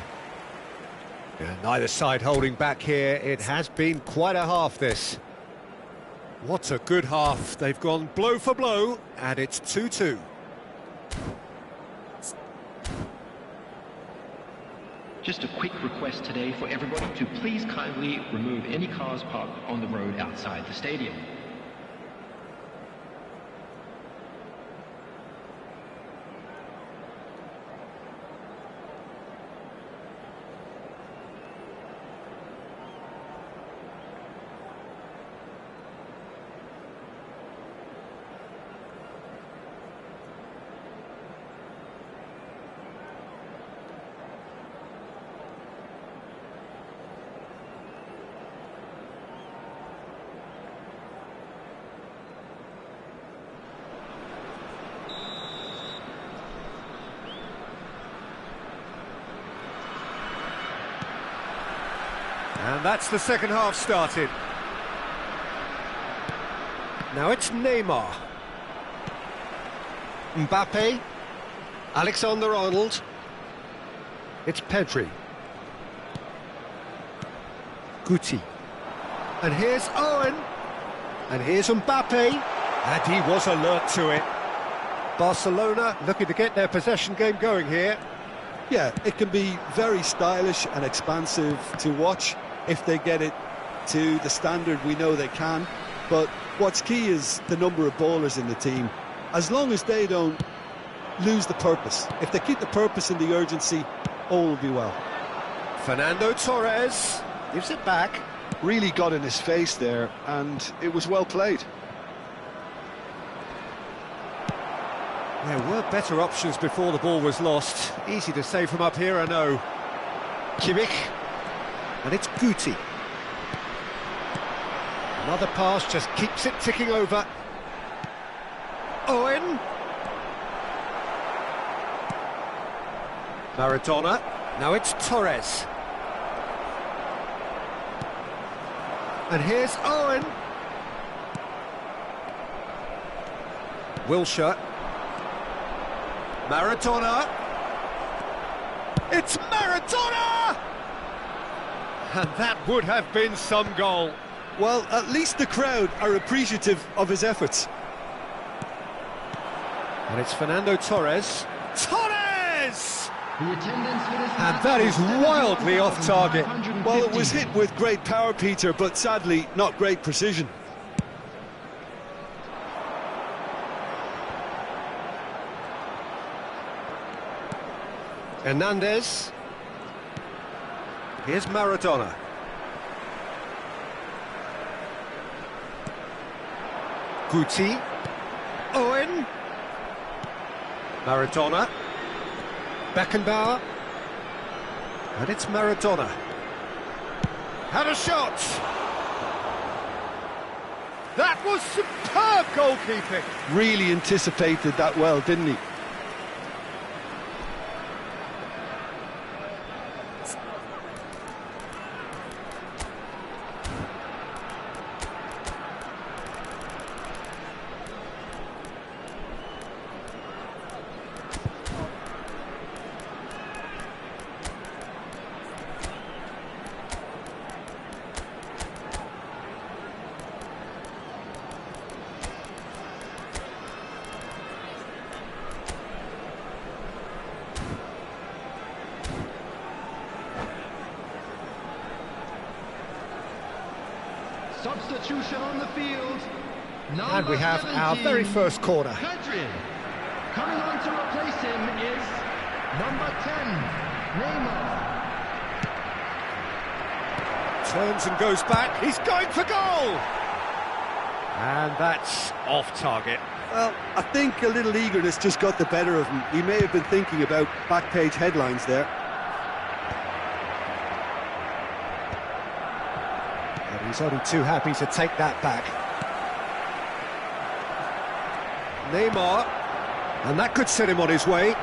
Yeah, neither side holding back here. It has been quite a half, this. What a good half. They've gone blow for blow, and it's 2-2. Just a quick request today for everybody to please kindly remove any cars parked on the road outside the stadium. And that's the second half started. Now it's Neymar. Mbappe. Alexander-Arnold. It's Pedri. Guti. And here's Owen. And here's Mbappe. And he was alert to it. Barcelona looking to get their possession game going here. Yeah, it can be very stylish and expansive to watch if they get it to the standard we know they can. But what's key is the number of ballers in the team. As long as they don't lose the purpose, if they keep the purpose and the urgency, all will be well. Fernando Torres gives it back. Really got in his face there, and it was well played. There were better options before the ball was lost. Easy to say from up here, I know. Kimmich. And it's Guti. Another pass just keeps it ticking over. Owen. Maradona. Now it's Torres. And here's Owen. Wilshere. Maradona. It's Maradona! And that would have been some goal. Well, at least the crowd are appreciative of his efforts. And it's Fernando Torres. Torres! The attendance for this And that is wildly off target. Well, it was hit with great power, Peter, but sadly not great precision. Hernandez. Here's Maradona. Guti. Owen. Maradona. Beckenbauer. And it's Maradona. Had a shot. That was superb goalkeeping. Really anticipated that well, didn't he? Substitution on the field. And we have our very first corner. Coming on to replace him is number 10, Neymar. Turns and goes back. He's going for goal! And that's off target. Well, I think a little eagerness just got the better of him. He may have been thinking about back page headlines there. And he's only too happy to take that back. Neymar, and that could set him on his way.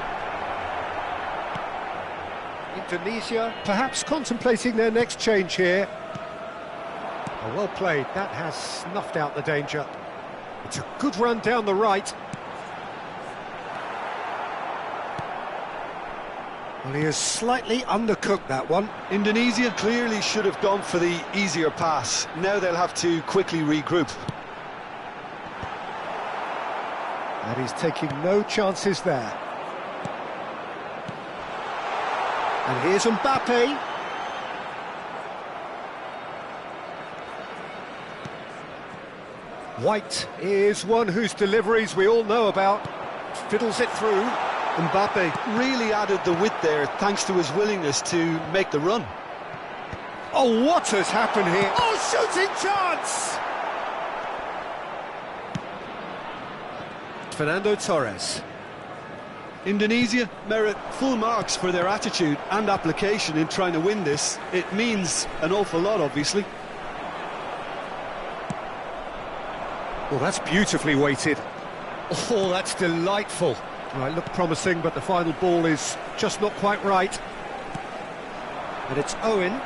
Indonesia perhaps contemplating their next change here. Oh, well played, that has snuffed out the danger. It's a good run down the right. Well, he has slightly undercooked that one. Indonesia clearly should have gone for the easier pass. Now they'll have to quickly regroup. And he's taking no chances there. And here's Mbappe. White is one whose deliveries we all know about. Fiddles it through. Mbappe really added the width there thanks to his willingness to make the run. Oh, what has happened here? Oh, shooting chance! Fernando Torres. Indonesia merit full marks for their attitude and application in trying to win this. It means an awful lot, obviously. Well, that's beautifully weighted. Oh, that's delightful. Well, it looked promising, but the final ball is just not quite right. And it's Owen.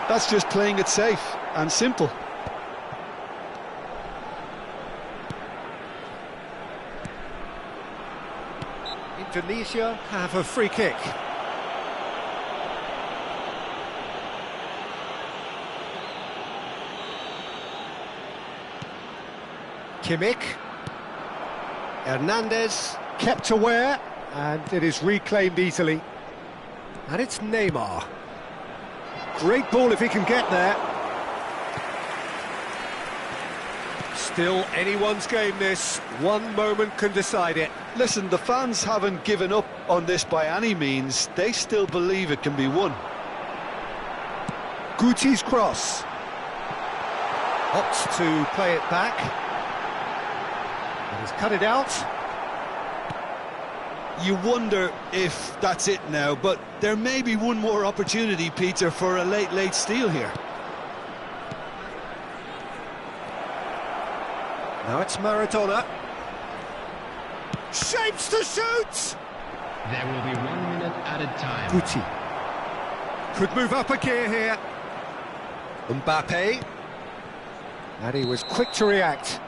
That's just playing it safe and simple. Indonesia have a free kick. Kimmich. Hernandez kept aware, and it is reclaimed easily. And it's Neymar. Great ball if he can get there. Still anyone's game this. One moment can decide it. Listen, the fans haven't given up on this by any means. They still believe it can be won. Guti's cross. Opts to play it back. And he's cut it out. You wonder if that's it now, but there may be one more opportunity, Peter, for a late steal here. Now it's Maradona. Shapes to shoot! There will be 1 minute added time. Guti. Could move up a gear here. Mbappe. And he was quick to react.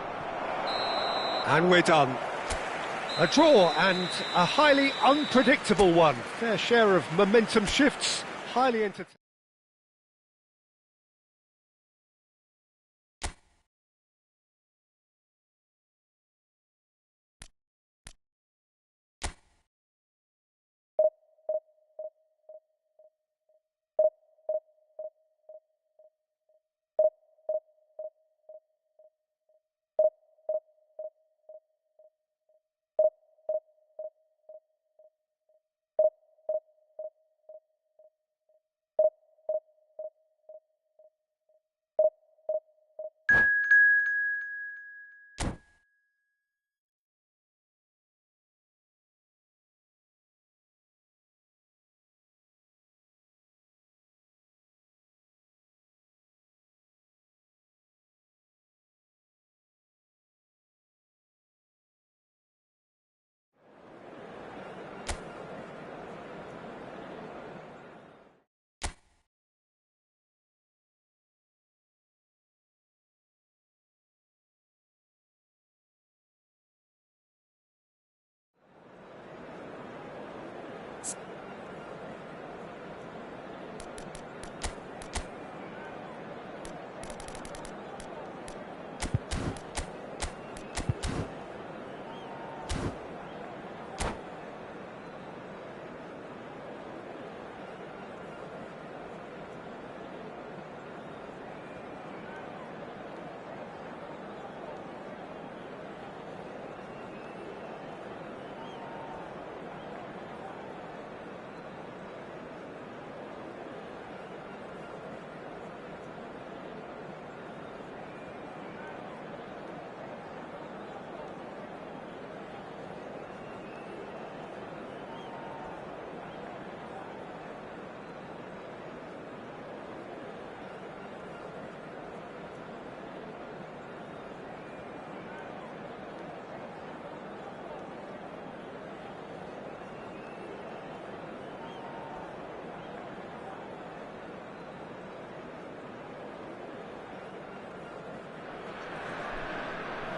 And we're done. A draw, and a highly unpredictable one. Fair share of momentum shifts, highly entertaining.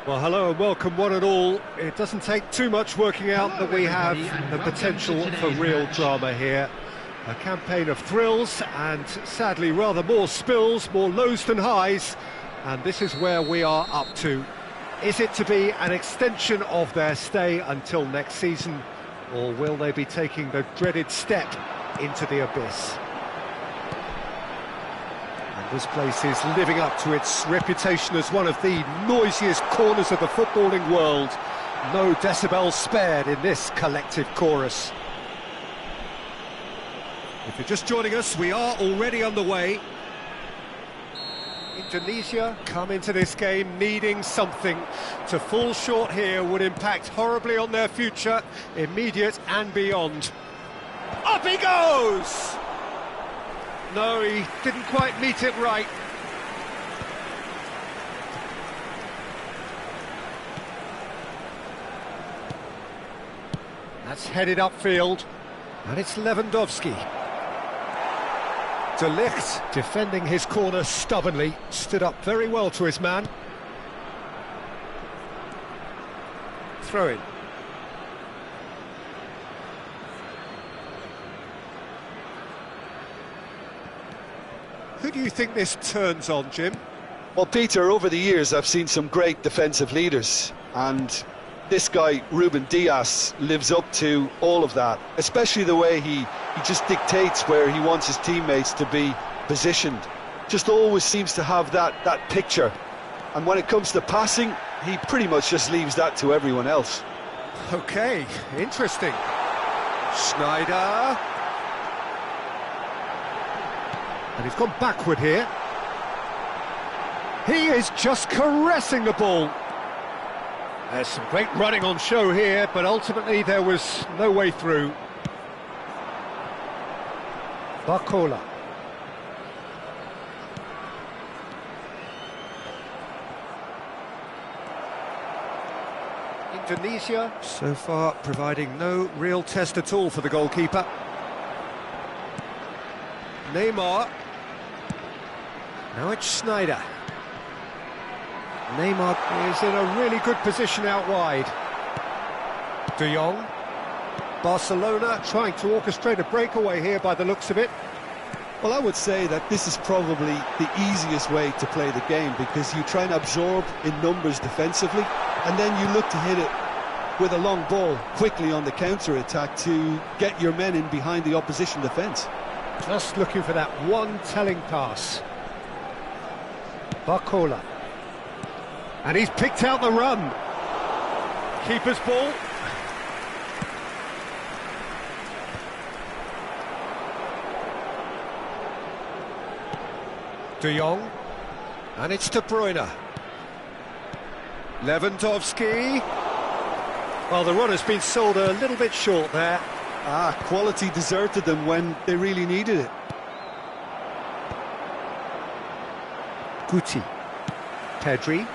Well, hello and welcome one and all. It doesn't take too much working out that we have the potential for real drama here. A campaign of thrills and sadly rather more spills, more lows than highs. And this is where we are up to. Is it to be an extension of their stay until next season, or will they be taking the dreaded step into the abyss? And this place is living up to its reputation as one of the noisiest corners of the footballing world. No decibels spared in this collective chorus. If you're just joining us, we are already underway. Indonesia come into this game needing something. To fall short here would impact horribly on their future, immediate and beyond. Up he goes! No, he didn't quite meet it right. That's headed upfield, and it's Lewandowski. De Ligt, defending his corner stubbornly, stood up very well to his man. Throw in. Who do you think this turns on, Jim? Well, Peter, over the years I've seen some great defensive leaders, and this guy, Ruben Dias, lives up to all of that, especially the way he just dictates where he wants his teammates to be positioned. Just always seems to have that picture. And when it comes to passing, he pretty much just leaves that to everyone else. Okay, interesting. Schneider. And he's gone backward here. He is just caressing the ball. There's some great running on show here, but ultimately there was no way through. Barcola. Indonesia, so far providing no real test at all for the goalkeeper. Neymar. Now it's Schneider. Neymar is in a really good position out wide. De Jong. Barcelona trying to orchestrate a breakaway here by the looks of it. Well, I would say that this is probably the easiest way to play the game, because you try and absorb in numbers defensively, and then you look to hit it with a long ball quickly on the counter-attack to get your men in behind the opposition defence. Just looking for that one telling pass. Barcola. And he's picked out the run. Keeper's ball. De Jong. And it's De Bruyne. Lewandowski. Well, the run has been sold a little bit short there. Quality deserted them when they really needed it. Guti. Pedri.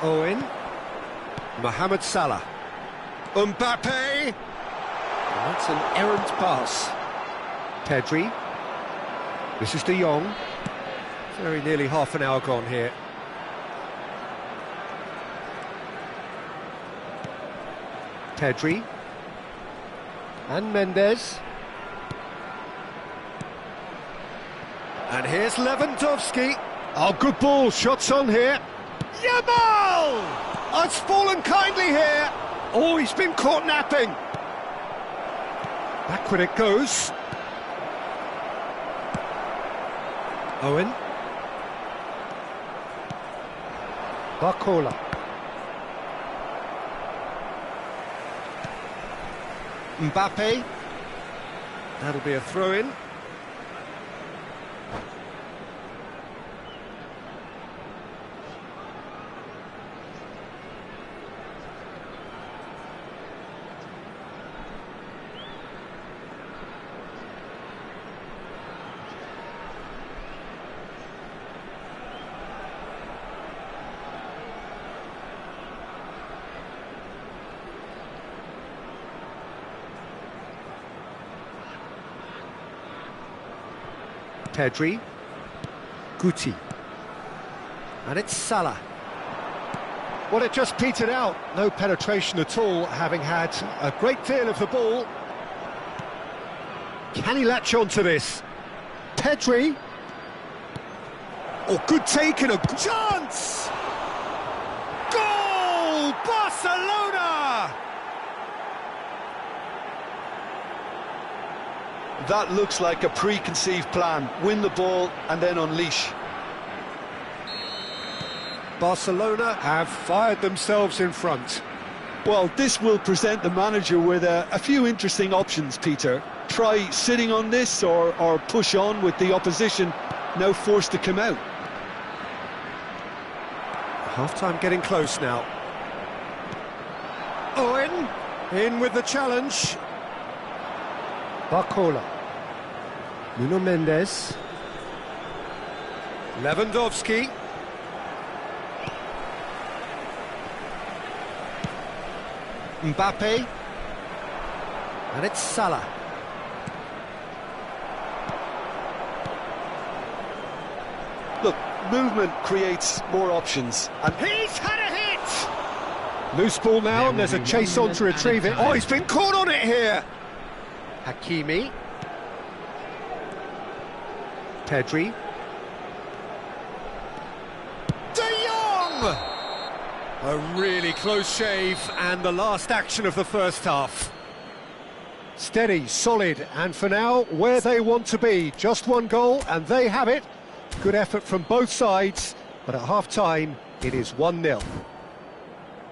Owen. Mohamed Salah. Mbappe. And that's an errant pass. Pedri. This is De Jong. Very nearly half an hour gone here. Pedri. And Mendes. And here's Lewandowski. Oh, good ball, shots on here. Yamal! Oh, it's fallen kindly here. Oh, he's been caught napping. Backward it goes. Owen. Barcola. Mbappe. That'll be a throw-in. Pedri. Guti. And it's Salah. Well, it just petered out. No penetration at all, having had a great deal of the ball. Can he latch on to this? Pedri. Oh, good take and a chance! Goal! Barcelona! That looks like a preconceived plan. Win the ball and then unleash. Barcelona have fired themselves in front. Well, this will present the manager with a few interesting options, Peter. Try sitting on this or push on with the opposition now forced to come out. Half-time getting close now. Owen, in with the challenge. Barcola. Nuno Mendes. Lewandowski. Mbappe. And it's Salah. Look, movement creates more options. And He's had a hit! Loose ball now, and there's a chase on to retrieve it. Oh, he's been caught on it here! Hakimi. Pedri. De Jong! A really close shave, and the last action of the first half. Steady, solid, and for now, where they want to be. Just one goal, and they have it. Good effort from both sides, but at half-time, it is 1-0.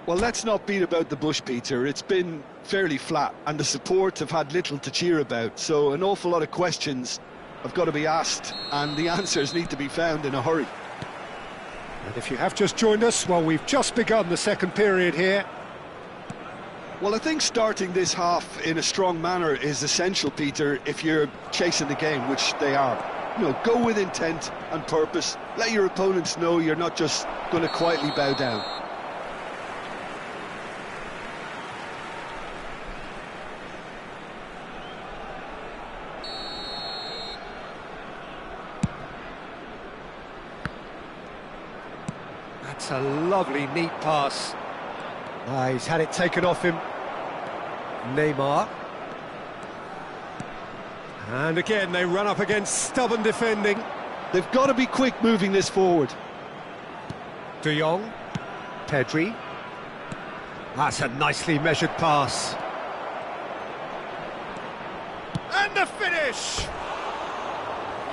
well, let's not beat about the bush, Peter. It's been fairly flat, and the support have had little to cheer about. So an awful lot of questions have got to be asked, and the answers need to be found in a hurry. And if you have just joined us, well, we've just begun the second period here. Well, I think starting this half in a strong manner is essential, Peter, if you're chasing the game, which they are. You know, go with intent and purpose. Let your opponents know you're not just going to quietly bow down. That's a lovely, neat pass. He's had it taken off him. Neymar. And again, they run up against stubborn defending. They've got to be quick moving this forward. De Jong. Pedri. That's a nicely measured pass. And the finish!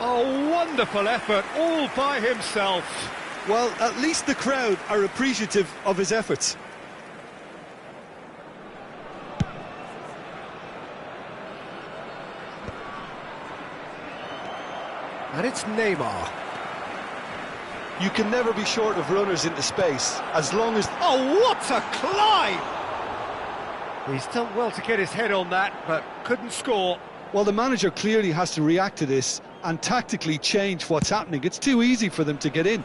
A wonderful effort, all by himself. Well, at least the crowd are appreciative of his efforts. And it's Neymar. You can never be short of runners into space, as long as... Oh, what a climb! He's done well to get his head on that, but couldn't score. Well, the manager clearly has to react to this and tactically change what's happening. It's too easy for them to get in.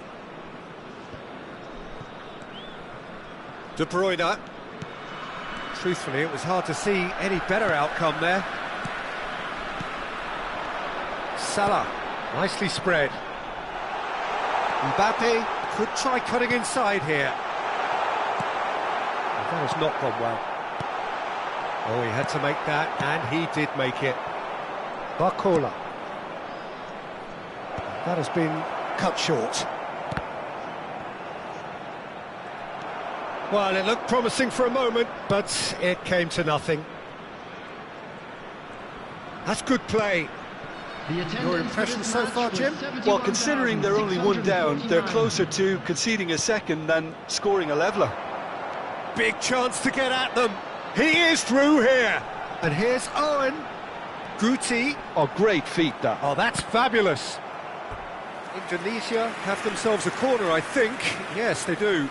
De Bruyne. Truthfully, it was hard to see any better outcome there. Salah, nicely spread. Mbappe could try cutting inside here. That has not gone well. Oh, he had to make that, and he did make it. Barcola. That has been cut short. Well, it looked promising for a moment, but it came to nothing. That's good play. Your impression so far, Jim? Well, considering they're only one down, they're closer to conceding a second than scoring a leveller. Big chance to get at them. He is through here. And here's Owen. Guti. Oh, great feat, that. Oh, that's fabulous. Indonesia have themselves a corner, I think. Yes, they do.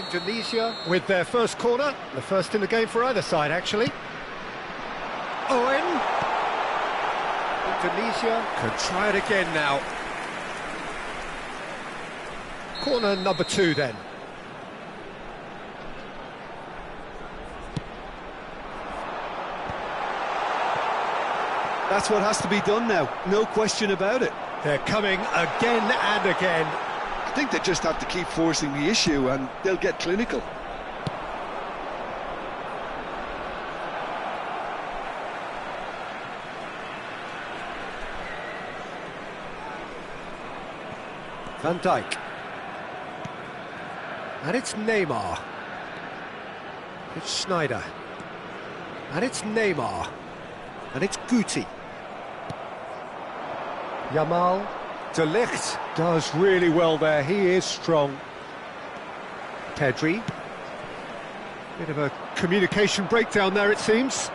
Indonesia with their first corner, the first in the game for either side, actually. Owen. Indonesia can try it again now. Corner number 2 then. That's what has to be done now, no question about it. They're coming again and again. I think they just have to keep forcing the issue and they'll get clinical. Van Dijk. And it's Neymar. It's Schneider. And it's Neymar. And it's Guti. Yamal. De Ligt does really well there. He is strong. Pedri. Bit of a communication breakdown there, it seems.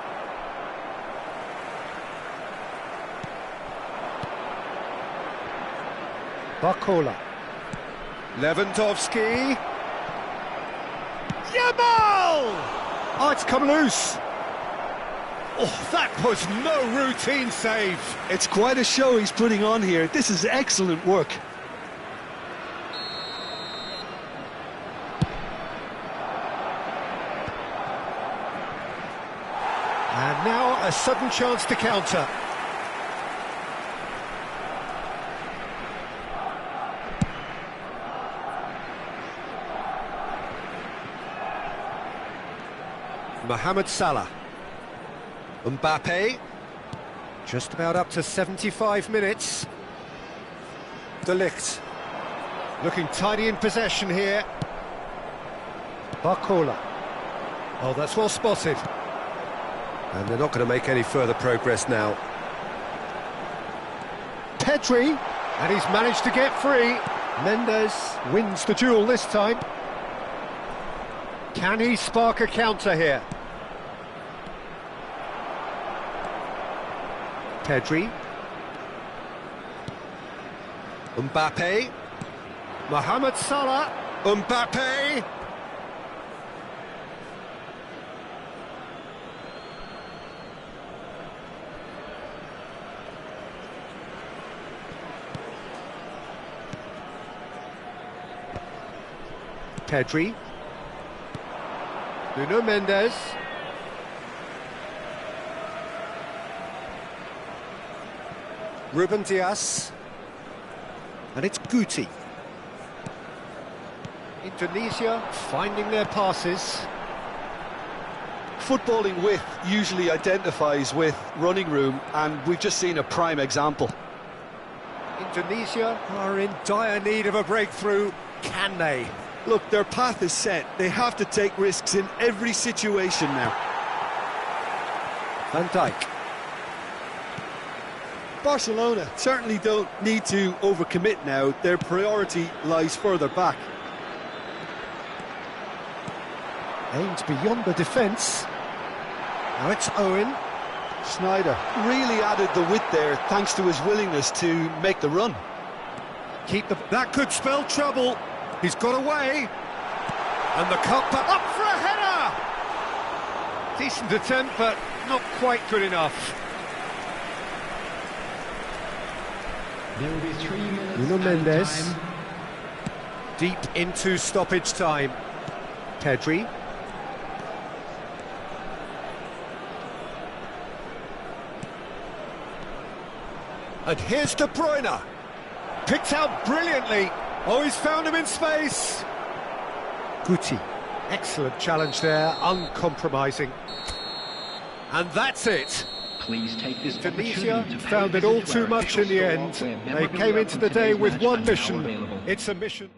Barcola. Lewandowski. Yamal! Oh, it's come loose. Oh, that was no routine save. It's quite a show he's putting on here. This is excellent work. And now a sudden chance to counter. Mohamed Salah. Mbappe. Just about up to 75 minutes. De Ligt. Looking tidy in possession here. Barcola. Oh, that's well spotted. And they're not going to make any further progress now. Pedri. And he's managed to get free. Mendes wins the duel this time. Can he spark a counter here? Pedri. Mbappe. Mohamed Salah. Mbappe. Pedri. Nuno Mendes. Ruben Dias. And it's Guti. Indonesia finding their passes. Footballing width usually identifies with running room, and we've just seen a prime example. Indonesia are in dire need of a breakthrough. Can they? Look, their path is set. They have to take risks in every situation now. Van Dijk. Barcelona certainly don't need to overcommit now. Their priority lies further back. Aimed beyond the defence. Now it's Owen. Schneider really added the width there thanks to his willingness to make the run. That could spell trouble. He's got away. And the cup up for a header. Decent attempt, but not quite good enough. There will be 3 minutes Nuno Mendes. time. Deep into stoppage time. Pedri. And here's De Bruyne. Picked out brilliantly. Oh, he's found him in space. Guti. Excellent challenge there, uncompromising. And that's it. Please take this Tunisia opportunity to found pay it all visit to too our much in the official end. store where They memorabilia came into from the day today's with match one are now mission. available. It's a mission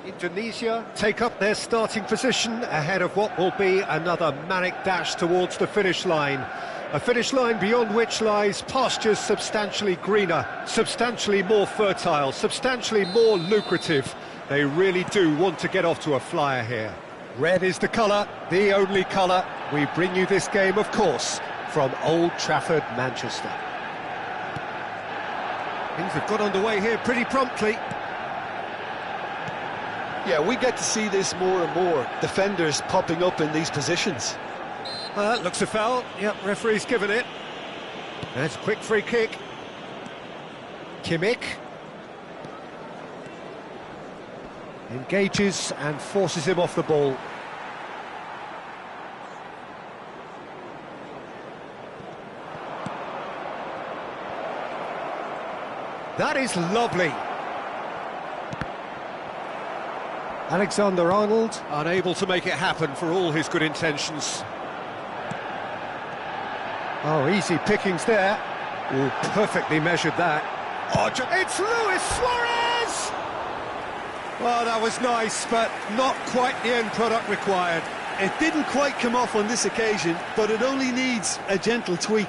Indonesia take up their starting position ahead of what will be another manic dash towards the finish line. A finish line beyond which lies pastures substantially greener, substantially more fertile, substantially more lucrative. They really do want to get off to a flyer here. Red is the colour, the only colour. We bring you this game, of course, from Old Trafford, Manchester. Things have got underway here pretty promptly. Yeah, we get to see this more and more, defenders popping up in these positions. Looks a foul. Yep, referee's given it. That's a quick free kick. Kimmich engages and forces him off the ball. That is lovely. Alexander-Arnold unable to make it happen for all his good intentions. Oh, easy pickings there. Oh, perfectly measured that. Oh, it's Luis Suarez! Well, that was nice, but not quite the end product required. It didn't quite come off on this occasion, but it only needs a gentle tweak.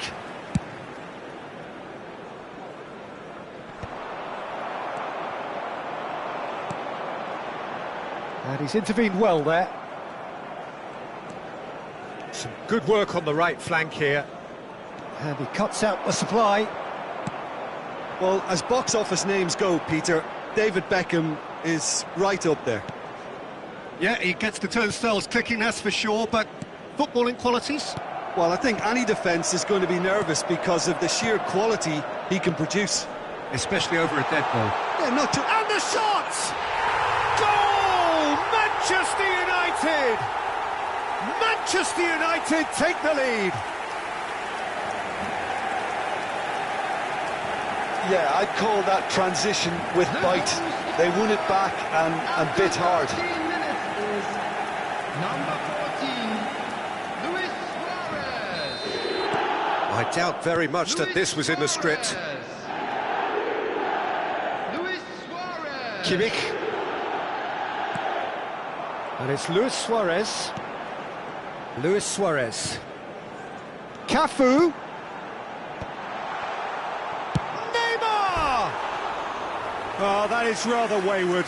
And he's intervened well there. Some good work on the right flank here. And he cuts out the supply. Well, as box office names go, Peter, David Beckham is right up there. Yeah, he gets the turnstiles clicking, that's for sure, but footballing qualities? Well, I think any defence is going to be nervous because of the sheer quality he can produce. Especially over a dead ball. Yeah, not to... And the shot! Goal! Manchester United! Manchester United take the lead. Yeah, I'd call that transition with bite. They won it back and bit hard. Number 14, Luis Suarez. I doubt very much that this was in the script. Luis Suarez. Kimmich. And it's Luis Suarez. Luis Suarez. Cafu. Neymar! Oh, that is rather wayward.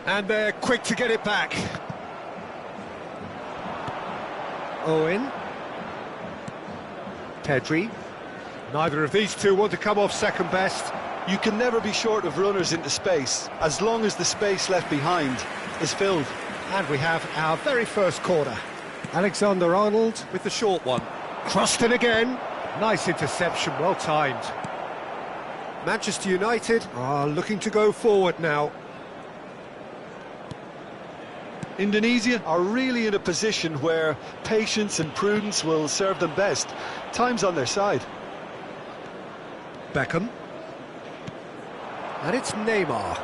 And they're quick to get it back. Owen. Pedri. Neither of these two want to come off second best. You can never be short of runners into space, as long as the space left behind is filled. And we have our very first corner. Alexander-Arnold with the short one. Crossed in again. Nice interception, well timed. Manchester United are looking to go forward now. Indonesia are really in a position where patience and prudence will serve them best. Time's on their side. Beckham. And it's Neymar.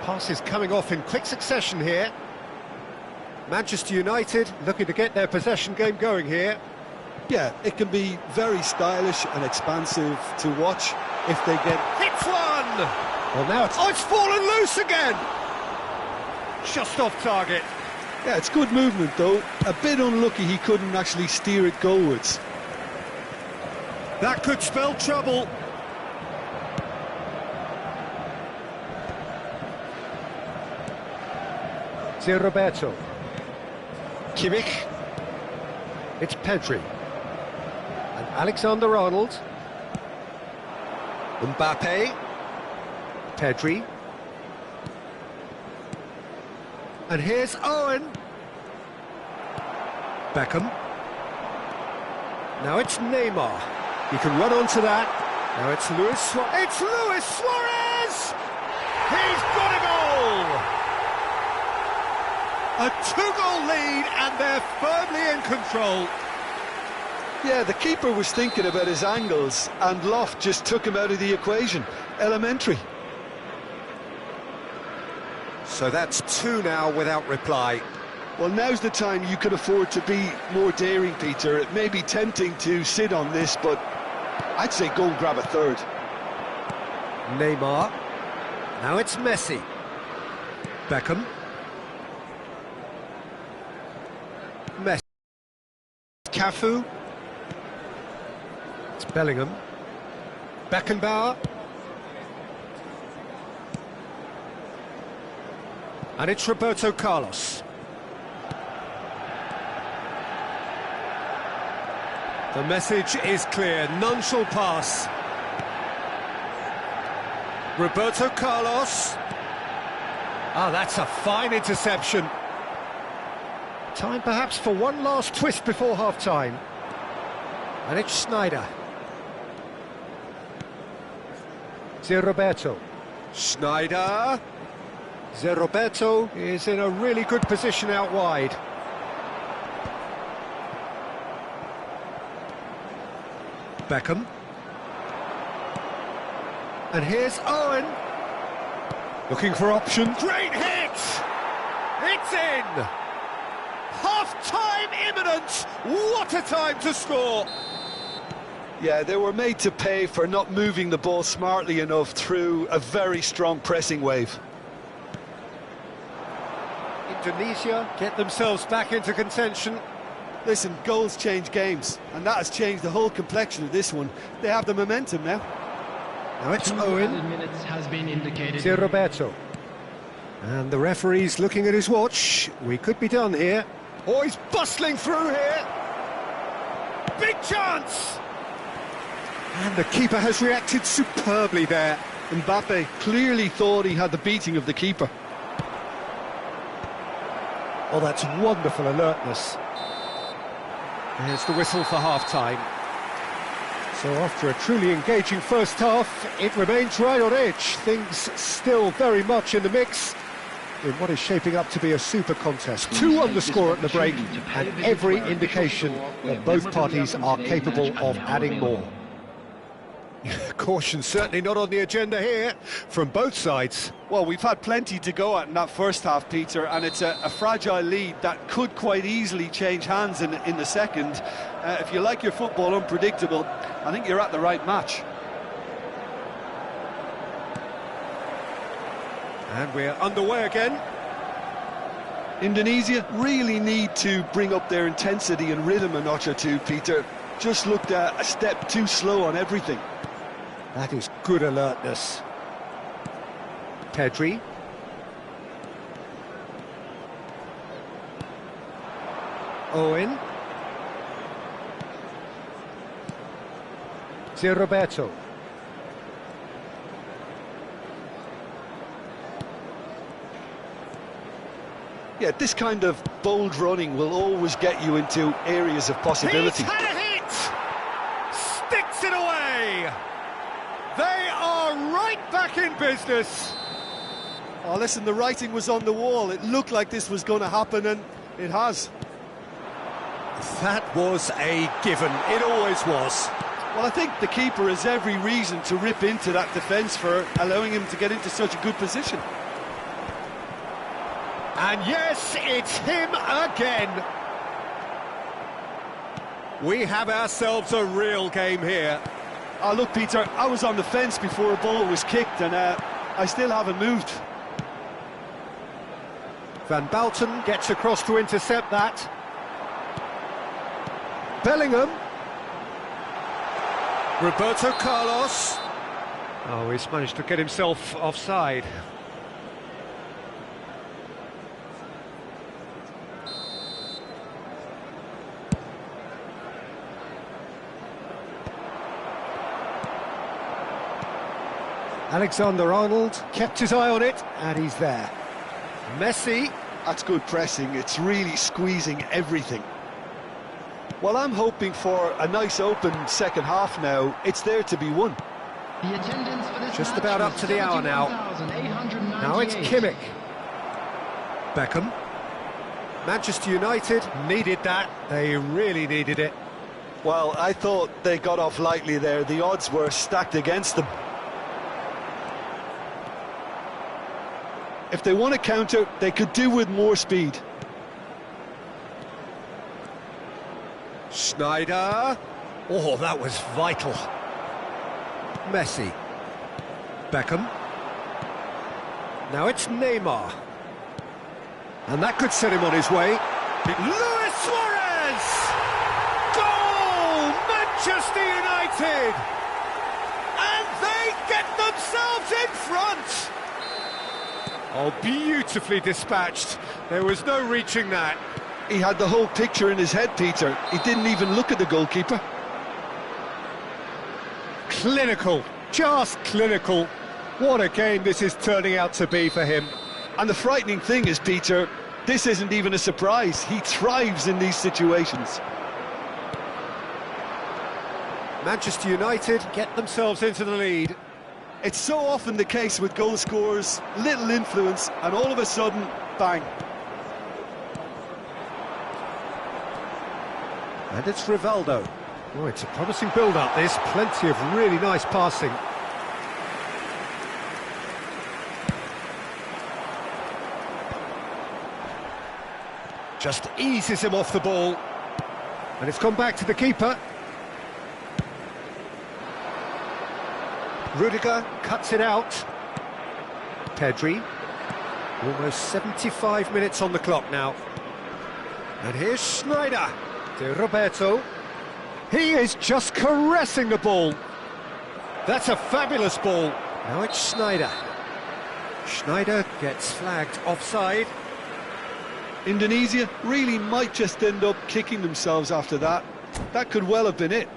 Passes coming off in quick succession here. Manchester United looking to get their possession game going here. Yeah, it can be very stylish and expansive to watch if they get... Hits one! Well, now it's... Oh, it's fallen loose again! Just off target. Yeah, it's good movement, though. A bit unlucky he couldn't actually steer it goalwards. That could spell trouble. It's Roberto. Kimmich. It's Pedri. And Alexander-Arnold. Mbappe. Pedri. And here's Owen. Beckham. Now it's Neymar. He can run onto that. Now it's Luis Suarez. It's Luis Suarez! He's got a goal! A two-goal lead, and they're firmly in control. Yeah, the keeper was thinking about his angles, and Loft just took him out of the equation. Elementary. So that's two now without reply. Well, now's the time you could afford to be more daring, Peter. It may be tempting to sit on this, but I'd say go and grab a third. Neymar. Now it's Messi. Beckham. Messi. Cafu. It's Bellingham. Beckenbauer. And it's Roberto Carlos. The message is clear, none shall pass. Roberto Carlos. Ah, that's a fine interception. Time perhaps for one last twist before half-time. And it's Schneider. Zé Roberto. Schneider. Zé Roberto is in a really good position out wide. Beckham. And here's Owen. Looking for options. Great hit! It's in! Half-time imminent! What a time to score! Yeah, they were made to pay for not moving the ball smartly enough through a very strong pressing wave. Indonesia get themselves back into contention. Listen, goals change games, and that has changed the whole complexion of this one. They have the momentum now. Now it's 2 Owen. added minutes has been indicated. Zé Roberto. And the referee's looking at his watch. We could be done here. Oh, he's bustling through here. Big chance! And the keeper has reacted superbly there. Mbappe clearly thought he had the beating of the keeper. Oh, that's wonderful alertness. There's the whistle for half-time. So after a truly engaging first half, it remains right on edge. Things still very much in the mix in what is shaping up to be a super contest. 2 on the score at the break, and every indication that both parties are capable of adding more. Caution certainly not on the agenda here from both sides. Well, we've had plenty to go at in that first half, Peter, and it's a fragile lead that could quite easily change hands in the second. If you like your football unpredictable, I think you're at the right match. And we're underway again. Indonesia really need to bring up their intensity and rhythm a notch or two, Peter. Just looked a step too slow on everything. That is good alertness. Pedri. Owen. Zé Roberto. Yeah, this kind of bold running will always get you into areas of possibility. He's had a hit! Sticks it away! They are right back in business. Oh, listen, the writing was on the wall. It looked like this was going to happen, and it has. That was a given. It always was. Well, I think the keeper has every reason to rip into that defence for allowing him to get into such a good position. And yes, it's him again. We have ourselves a real game here. Oh, look, Peter, I was on the fence before a ball was kicked, and I still haven't moved. Van Bouten gets across to intercept that. Bellingham. Roberto Carlos. Oh, he's managed to get himself offside. Alexander-Arnold kept his eye on it, and he's there. Messi. That's good pressing. It's really squeezing everything. Well, I'm hoping for a nice open second half now. It's there to be won. The attendance for this Just match about up was to the hour now. 71,898. Now it's Kimmich. Beckham. Manchester United needed that. They really needed it. Well, I thought they got off lightly there. The odds were stacked against them. If they want to counter, they could do with more speed. Schneider. Oh, that was vital. Messi. Beckham. Now it's Neymar. And that could set him on his way. Luis Suarez! Goal! Manchester United! And they get themselves in front! Oh, beautifully dispatched. There was no reaching that. He had the whole picture in his head, Peter. He didn't even look at the goalkeeper. Clinical, just clinical. What a game this is turning out to be for him. And the frightening thing is, Peter, this isn't even a surprise. He thrives in these situations. Manchester United get themselves into the lead. It's so often the case with goal scorers, little influence, and all of a sudden, bang. And it's Rivaldo. Oh, it's a promising build-up, this. Plenty of really nice passing. Just eases him off the ball. And it's gone back to the keeper. Rudiger cuts it out. Pedri. Almost 75 minutes on the clock now. And here's Schneider. To Roberto. He is just caressing the ball. That's a fabulous ball. Now it's Schneider. Schneider gets flagged offside. Indonesia really might just end up kicking themselves after that. That could well have been it.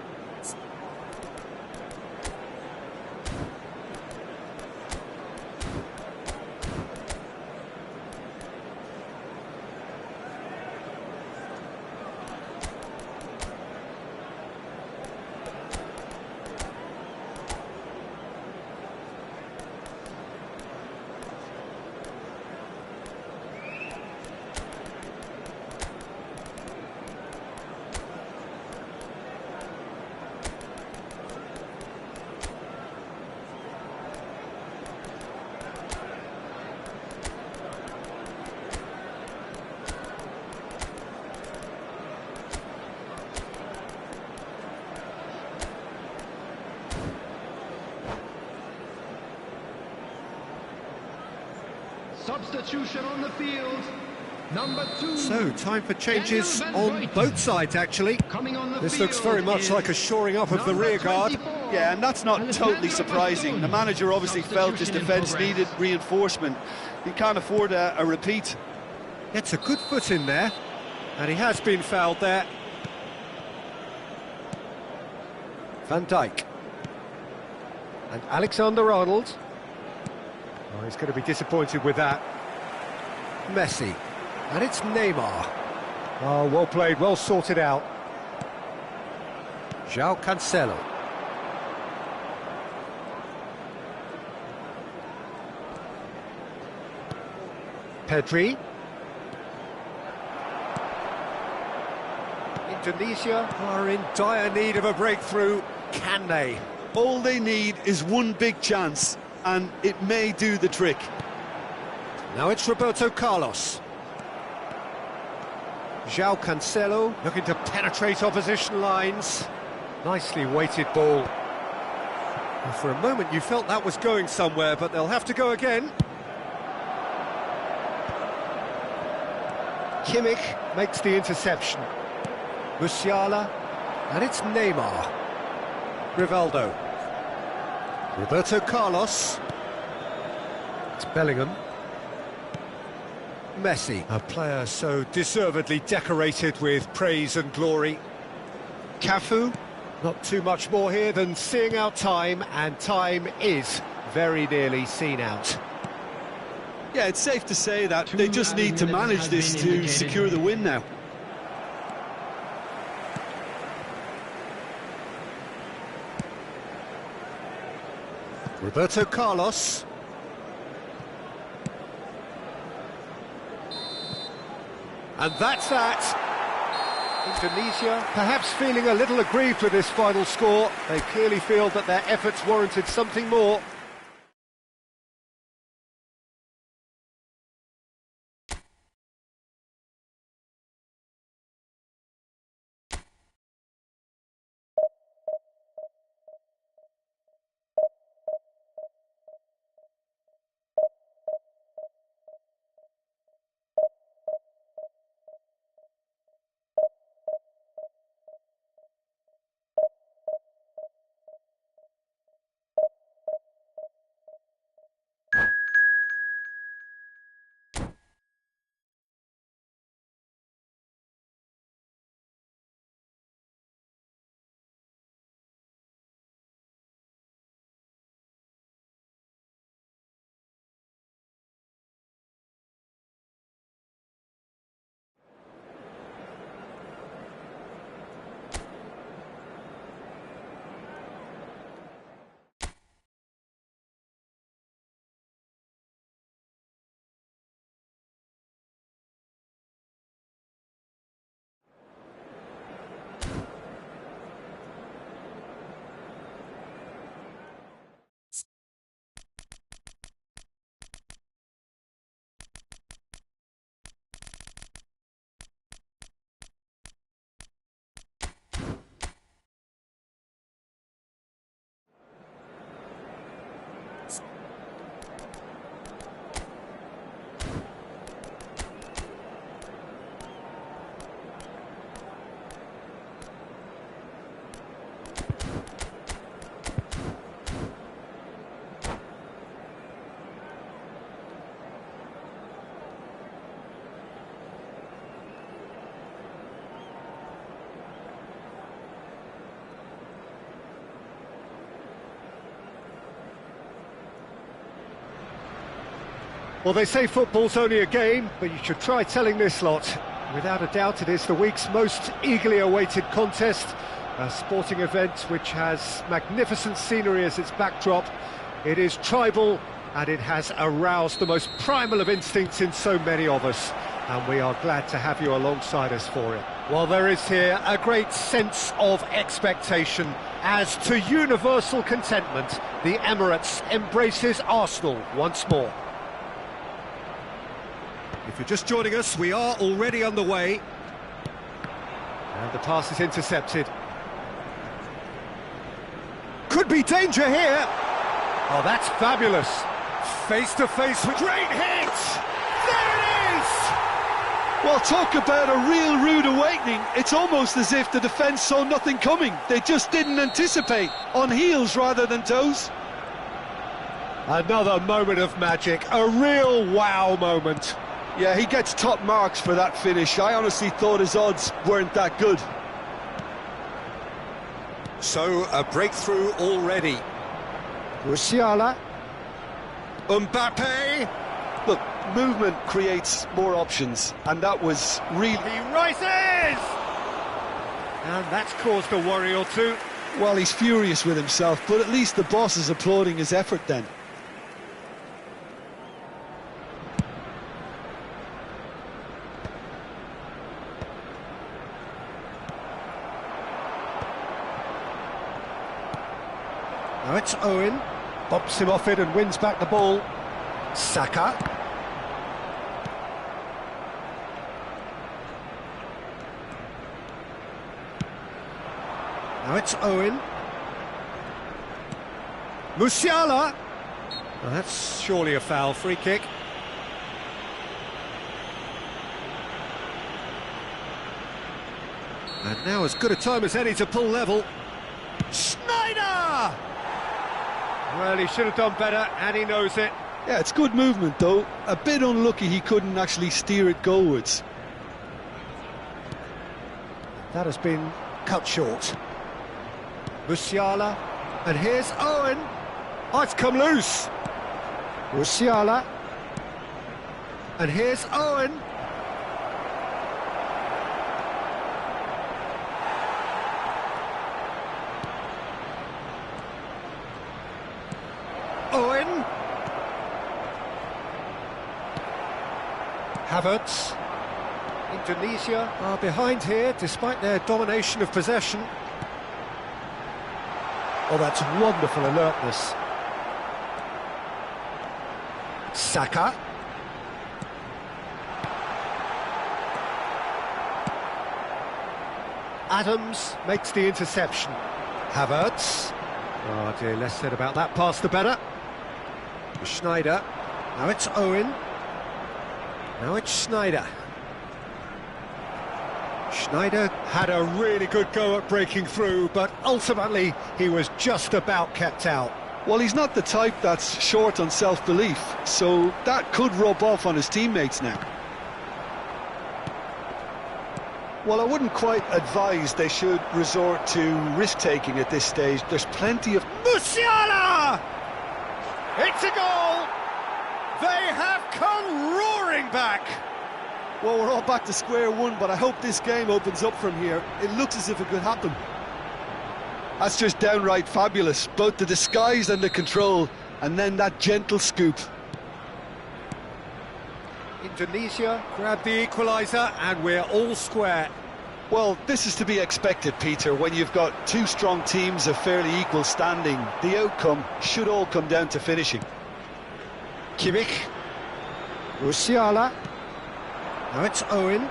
Substitution on the field. Number 2. So, time for changes on both sides, actually. This looks very much like a shoring up of the rear guard. Yeah, and that's not totally surprising. The manager obviously felt his defence needed reinforcement. He can't afford a repeat. Gets a good foot in there, and he has been fouled there. Van Dijk. And Alexander-Arnold. Oh, he's going to be disappointed with that. Messi. And it's Neymar. Oh, well played, well sorted out. João Cancelo. Pedri. Indonesia are in dire need of a breakthrough. Can they? All they need is one big chance, and it may do the trick. Now it's Roberto Carlos. João Cancelo looking to penetrate opposition lines. Nicely weighted ball. And for a moment you felt that was going somewhere, but they'll have to go again. Kimmich makes the interception. Musiala, and it's Neymar. Rivaldo. Roberto Carlos. It's Bellingham. Messi, a player so deservedly decorated with praise and glory. Cafu, not too much more here than seeing out time, and time is very nearly seen out. Yeah, it's safe to say that they just need to manage this to secure the win now. Roberto Carlos. And that's that. Indonesia perhaps feeling a little aggrieved with this final score. They clearly feel that their efforts warranted something more. Well, they say football's only a game, but you should try telling this lot. Without a doubt, it is the week's most eagerly awaited contest, a sporting event which has magnificent scenery as its backdrop. It is tribal, and it has aroused the most primal of instincts in so many of us, and we are glad to have you alongside us for it. Well, there is here a great sense of expectation, as to universal contentment, the Emirates embraces Arsenal once more. If you're just joining us, we are already underway. And the pass is intercepted. Could be danger here. Oh, that's fabulous. Face to face with great hit. There it is! Well, talk about a real rude awakening. It's almost as if the defence saw nothing coming. They just didn't anticipate. On heels rather than toes. Another moment of magic, a real wow moment. Yeah, he gets top marks for that finish. I honestly thought his odds weren't that good. So, a breakthrough already. Musiala. Mbappe. Look, movement creates more options, and that was really... He rises! And that's caused a worry or two. Well, he's furious with himself, but at least the boss is applauding his effort then. Now it's Owen, bumps him off it and wins back the ball. Saka. Now it's Owen. Musiala. Well, that's surely a foul, free kick. And now as good a time as any to pull level. Schneider! Well, he should have done better, and he knows it. Yeah, it's good movement, though. A bit unlucky he couldn't actually steer it goalwards. That has been cut short. Musiala, and here's Owen. Oh, it's come loose. Musiala, and here's Owen. Owen. Havertz. Indonesia are behind here despite their domination of possession. Oh, that's wonderful alertness. Saka. Adams makes the interception. Havertz. Oh dear, less said about that pass the better. Schneider. Now it's Owen. Now it's Schneider. Schneider had a really good go at breaking through, but ultimately he was just about kept out. Well, he's not the type that's short on self-belief, so that could rub off on his teammates now. Well, I wouldn't quite advise they should resort to risk-taking at this stage. There's plenty of... Musiala! It's a goal! They have come roaring back! Well, we're all back to square one, but I hope this game opens up from here. It looks as if it could happen. That's just downright fabulous. Both the disguise and the control, and then that gentle scoop. Indonesia grab the equaliser, and we're all square. Well, this is to be expected, Peter. When you've got two strong teams of fairly equal standing, the outcome should all come down to finishing. Kimmich. Musiala. Now it's Owen.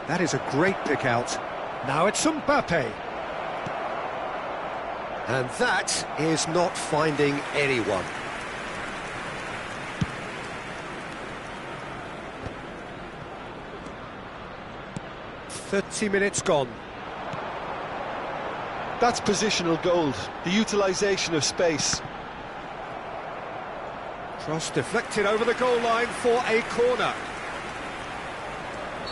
That is a great pick out. Now it's Mbappe. And that is not finding anyone. .30 minutes gone. That's positional gold, the utilisation of space. Cross deflected over the goal line for a corner.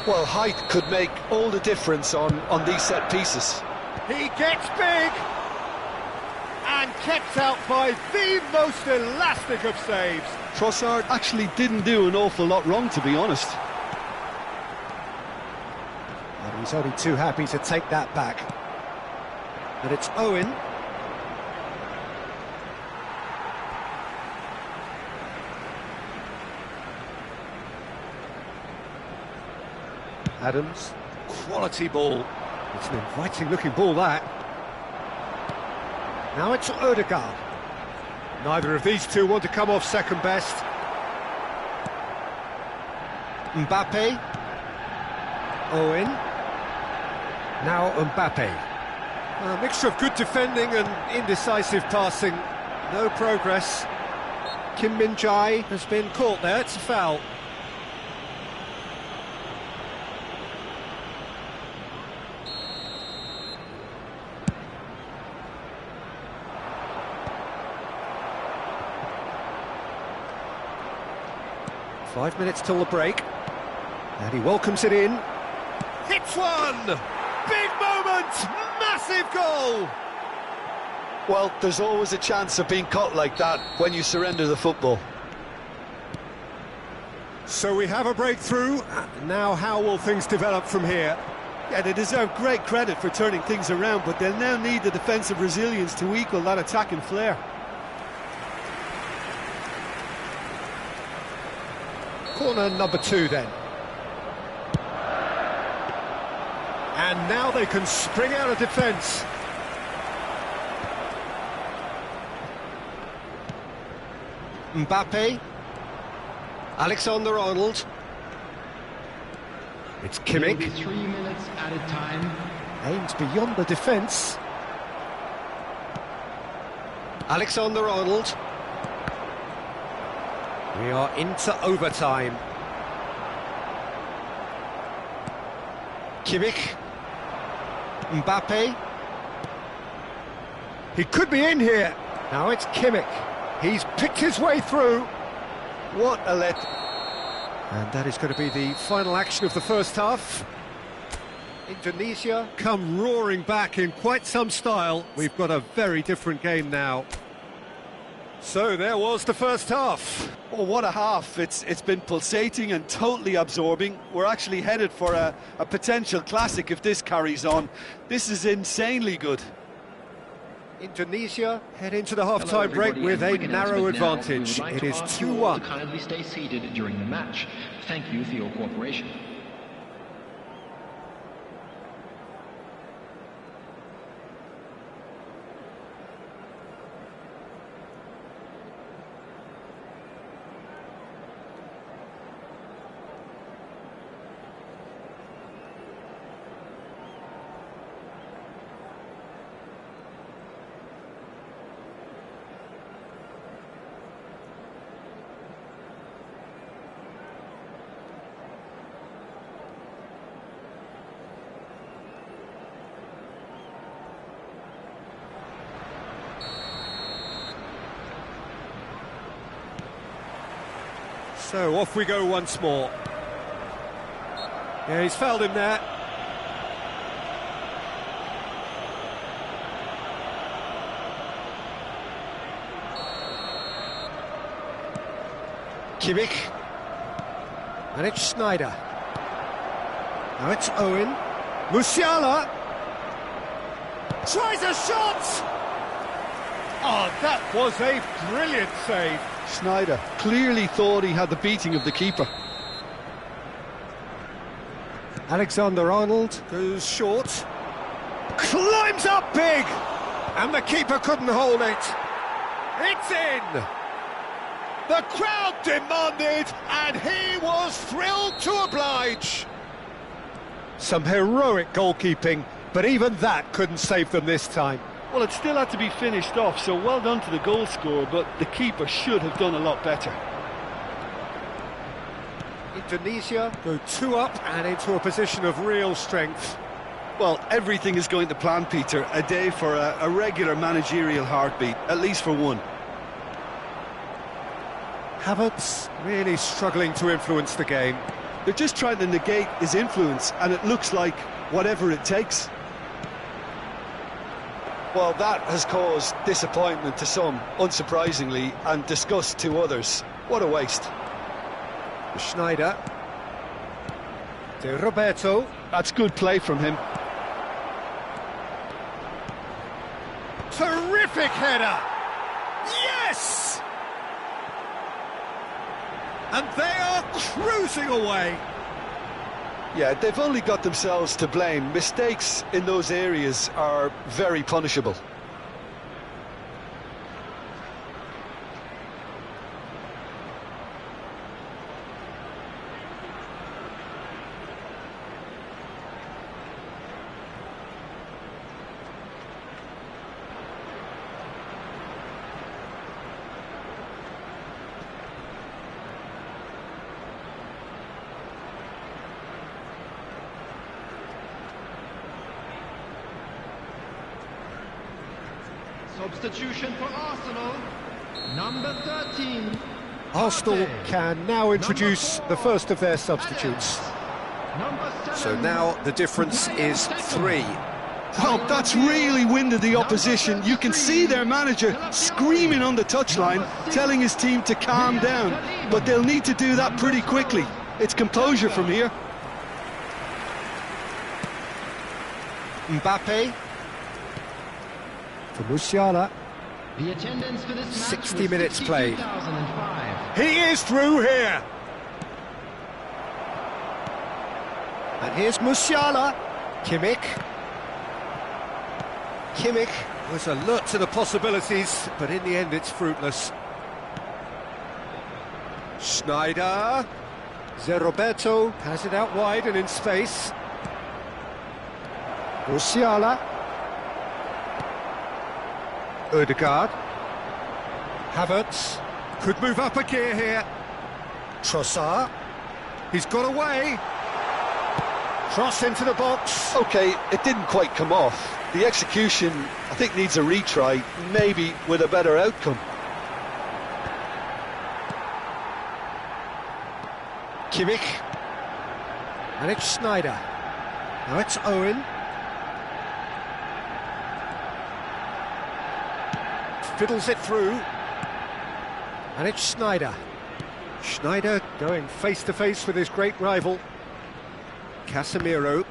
Well, height could make all the difference on these set pieces. He gets big, and and kept out by the most elastic of saves. Trossard actually didn't do an awful lot wrong, to be honest. And he's only too happy to take that back. And it's Owen. Adams, quality ball. It's an inviting looking ball, that. Now it's Odegaard. Neither of these two want to come off second best. Mbappe. Owen. Now Mbappe. A mixture of good defending and indecisive passing. No progress. Kim Min-jae has been caught there, it's a foul. Five minutes till the break, and he welcomes it in. Hits one! Big moment! Massive goal! Well, there's always a chance of being caught like that when you surrender the football. So we have a breakthrough. Now how will things develop from here? Yeah, they deserve great credit for turning things around, but they'll now need the defensive resilience to equal that attacking flair. Corner number 2 then. And now they can spring out of defence. Mbappe. Alexander-Arnold. It's Kimmich. 3 minutes added time. Aims beyond the defence. Alexander-Arnold. We are into overtime. Kimmich. Mbappe. He could be in here. Now it's Kimmich. He's picked his way through. What a let... And that is going to be the final action of the first half. Indonesia come roaring back in quite some style. We've got a very different game now. So there was the first half. Oh, what a half. It's been pulsating and totally absorbing. We're actually headed for a potential classic if this carries on. This is insanely good. Indonesia head into the half-time break with a narrow advantage. It is 2-1. Kindly stay seated during the match. Thank you for your cooperation. So off we go once more. Yeah, he's fouled him there. Kimmich. And it's Schneider. Now it's Owen. Musiala. Tries a shot! Oh, that was a brilliant save. Schneider clearly thought he had the beating of the keeper. Alexander-Arnold goes short. Climbs up big! And the keeper couldn't hold it. It's in! The crowd demanded, and he was thrilled to oblige. Some heroic goalkeeping, but even that couldn't save them this time. Well, it still had to be finished off, so well done to the goal scorer, but the keeper should have done a lot better. Indonesia go 2 up and into a position of real strength. Well, everything is going to plan, Peter. A day for a regular managerial heartbeat, at least for one. Havertz really struggling to influence the game. They're just trying to negate his influence, and it looks like whatever it takes. Well, that has caused disappointment to some, unsurprisingly, and disgust to others. What a waste. Schneider. De Roberto. That's good play from him. Terrific header! Yes! And they are cruising away. Yeah, they've only got themselves to blame. Mistakes in those areas are very punishable. Substitution for Arsenal, number 13. Arsenal can now introduce the first of their substitutes. So now the difference is 3. Oh, that's really winded the opposition. You can see their manager screaming on the touchline, telling his team to calm down. But they'll need to do that pretty quickly. It's composure from here. Mbappe. For Musiala. The attendance for this match 60 was minutes played. 52,005. He is through here. And here's Musiala. Kimmich. Kimmich was alert to the possibilities, but in the end it's fruitless. Schneider. De Roberto has it out wide and in space. Musiala. Ødegaard. Havertz could move up a gear here. Trossard. He's got away. Cross into the box. OK, it didn't quite come off. The execution, I think, needs a retry, maybe with a better outcome. Kimmich. And it's Schneider. Now it's Owen. Fiddles it through. And it's Schneider. Schneider going face-to-face with his great rival. Casemiro.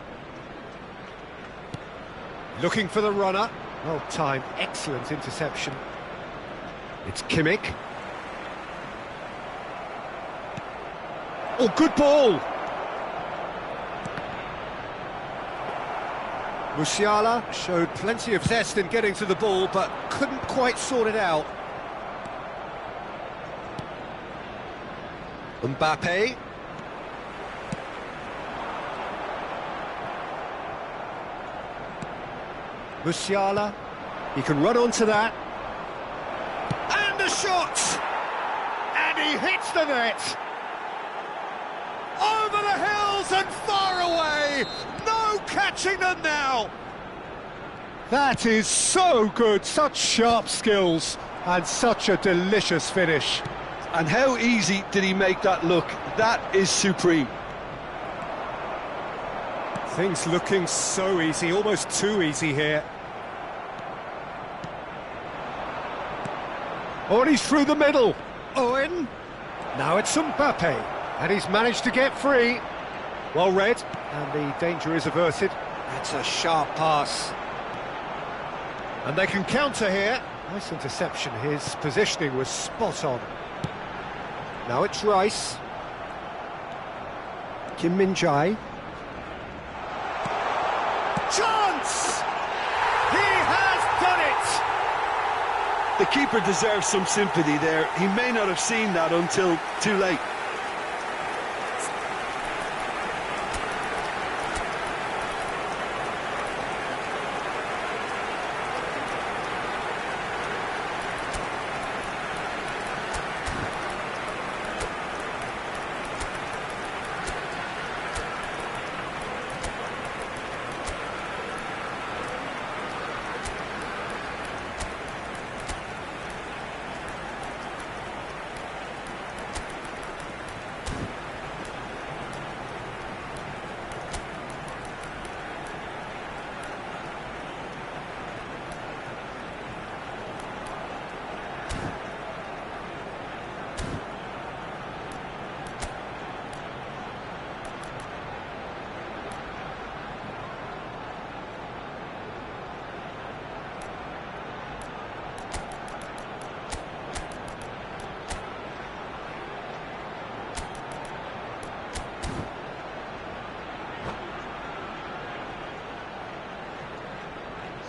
Looking for the runner. Well timed, excellent interception. It's Kimmich. Oh, good ball! Musiala showed plenty of zest in getting to the ball, but couldn't quite sort it out. Mbappe. Musiala. He can run onto that. And a shot! And he hits the net! Over the hills and far away! No catching them now! That is so good, such sharp skills, and such a delicious finish. And how easy did he make that look? That is supreme. Things looking so easy, almost too easy here. Oh, and he's through the middle. Owen. Now it's Mbappe, and he's managed to get free. Well read, and the danger is averted. That's a sharp pass. And they can counter here. Nice interception, his positioning was spot on. Now it's Rice. Kim Min-jae. Chance! He has done it! The keeper deserves some sympathy there. He may not have seen that until too late.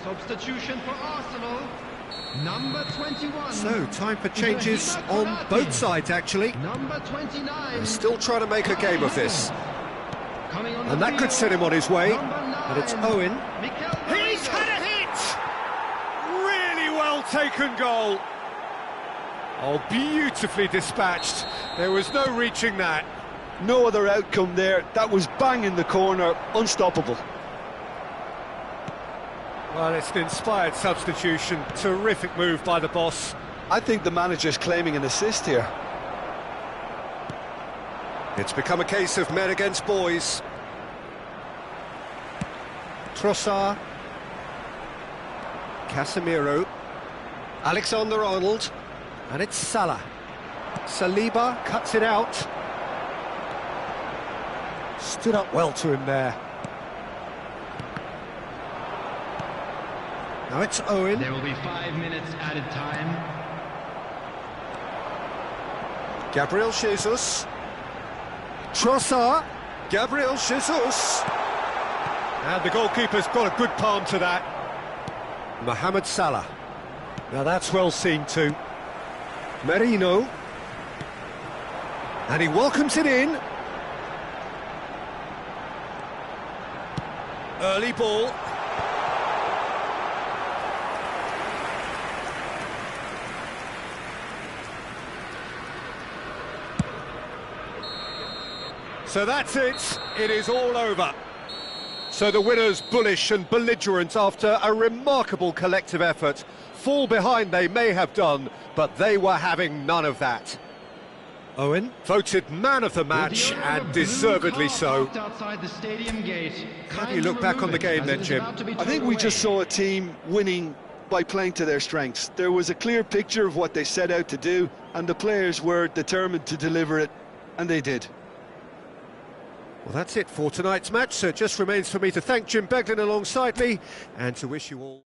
Substitution for Arsenal. Number 21. So, time for changes on both sides, actually. Number 29. They're still trying to make a game of this. Coming on And that could set him on his way. But it's Owen. He's had a hit! Really well taken goal. Oh, beautifully dispatched. There was no reaching that. No other outcome there. That was bang in the corner, unstoppable. Well, it's an inspired substitution. Terrific move by the boss. I think the manager's claiming an assist here. It's become a case of men against boys. Trossard. Casemiro. Alexander-Arnold. And it's Salah. Saliba cuts it out. Stood up well to him there. Now it's Owen. There will be 5 minutes added time. Gabriel Jesus. Trossard. Gabriel Jesus. And the goalkeeper's got a good palm to that. Mohamed Salah. Now that's well seen too. Merino. And he welcomes it in. Early ball. So that's it. It is all over. So the winners bullish and belligerent after a remarkable collective effort. Fall behind they may have done, but they were having none of that. Owen, voted man of the match, and deservedly so. How do you look back on the game then, Jim? I think we just saw a team winning by playing to their strengths. There was a clear picture of what they set out to do, and the players were determined to deliver it, and they did. Well, that's it for tonight's match, so it just remains for me to thank Jim Beglin alongside me, and to wish you all...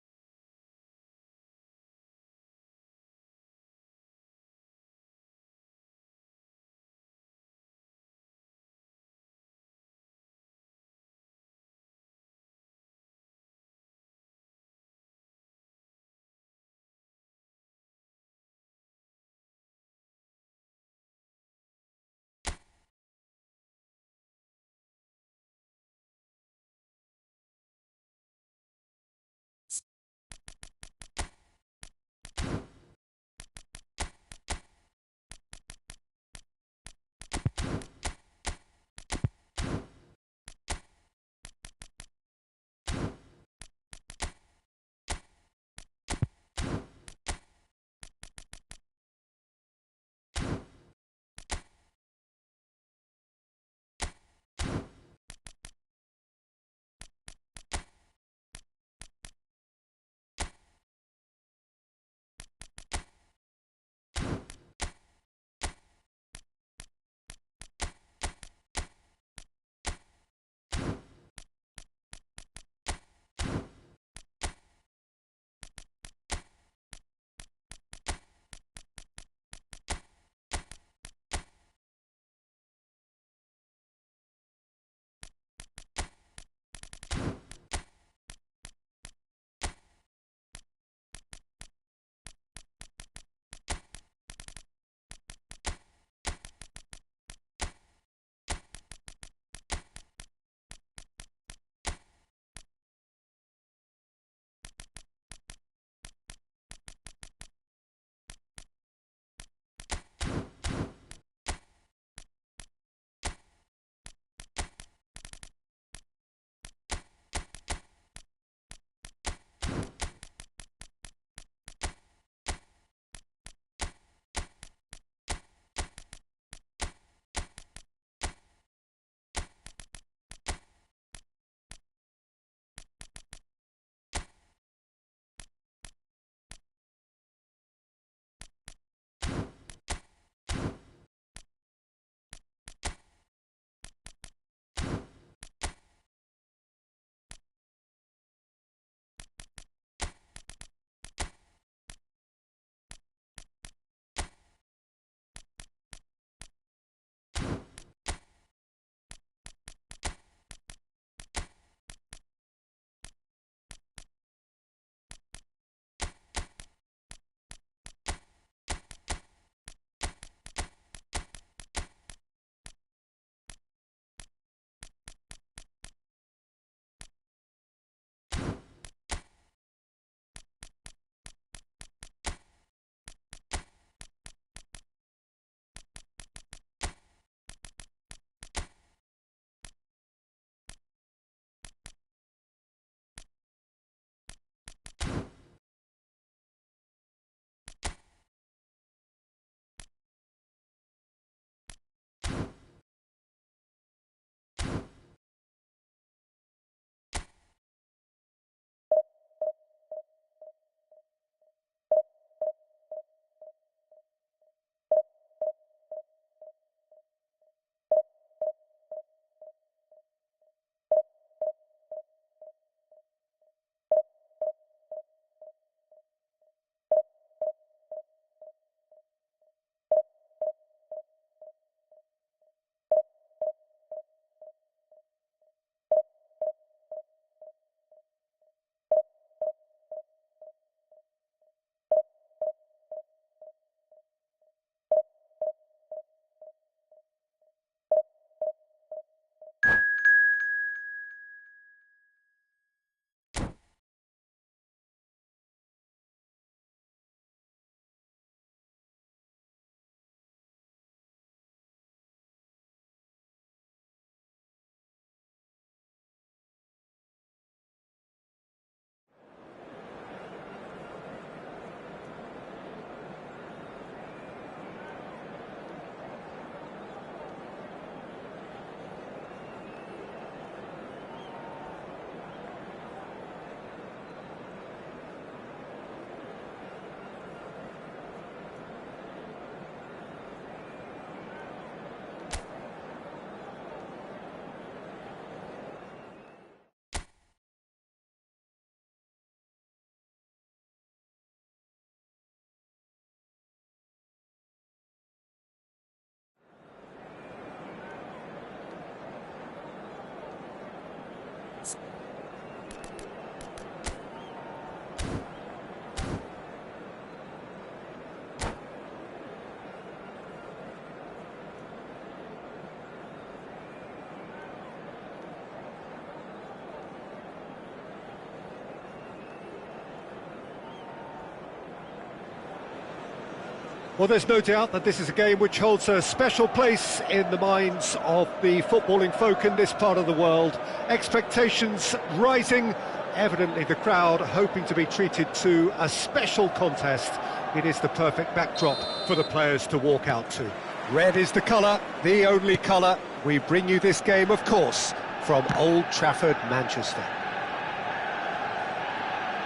Well, there's no doubt that this is a game which holds a special place in the minds of the footballing folk in this part of the world. Expectations rising, evidently the crowd hoping to be treated to a special contest. It is the perfect backdrop for the players to walk out to. Red is the colour, the only colour. We bring you this game, of course, from Old Trafford, Manchester.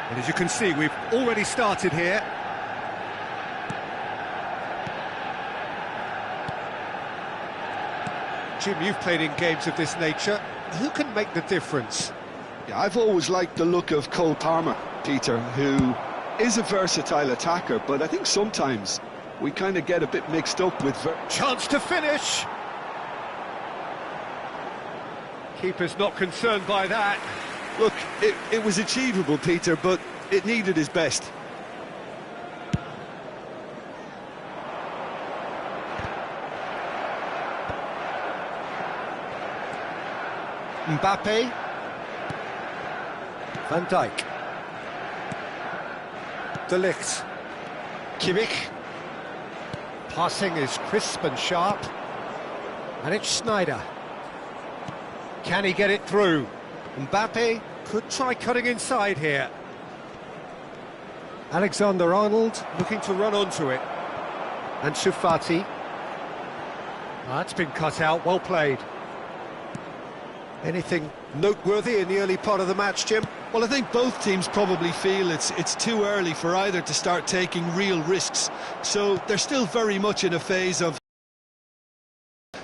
And as you can see, we've already started here. Jim, you've played in games of this nature. Who can make the difference? Yeah, I've always liked the look of Cole Palmer, Peter, who is a versatile attacker, but I think sometimes we kind of get a bit mixed up with... Chance to finish! Keeper's not concerned by that. Look, it was achievable, Peter, but it needed his best. Mbappe, Van Dijk, De Ligt, Kimmich. Passing is crisp and sharp, and it's Sneijder. Can he get it through? Mbappe could try cutting inside here. Alexander-Arnold looking to run onto it. And Fati. That's been cut out, well played. Anything noteworthy in the early part of the match, Jim? Well, I think both teams probably feel it's too early for either to start taking real risks. So they're still very much in a phase of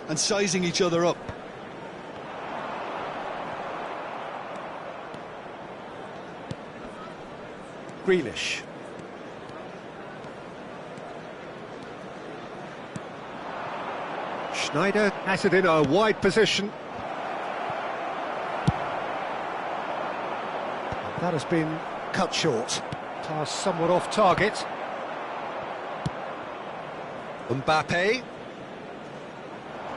and sizing each other up. Grealish. Sneijder has it in a wide position. That has been cut short. Pass somewhat off target. Mbappe.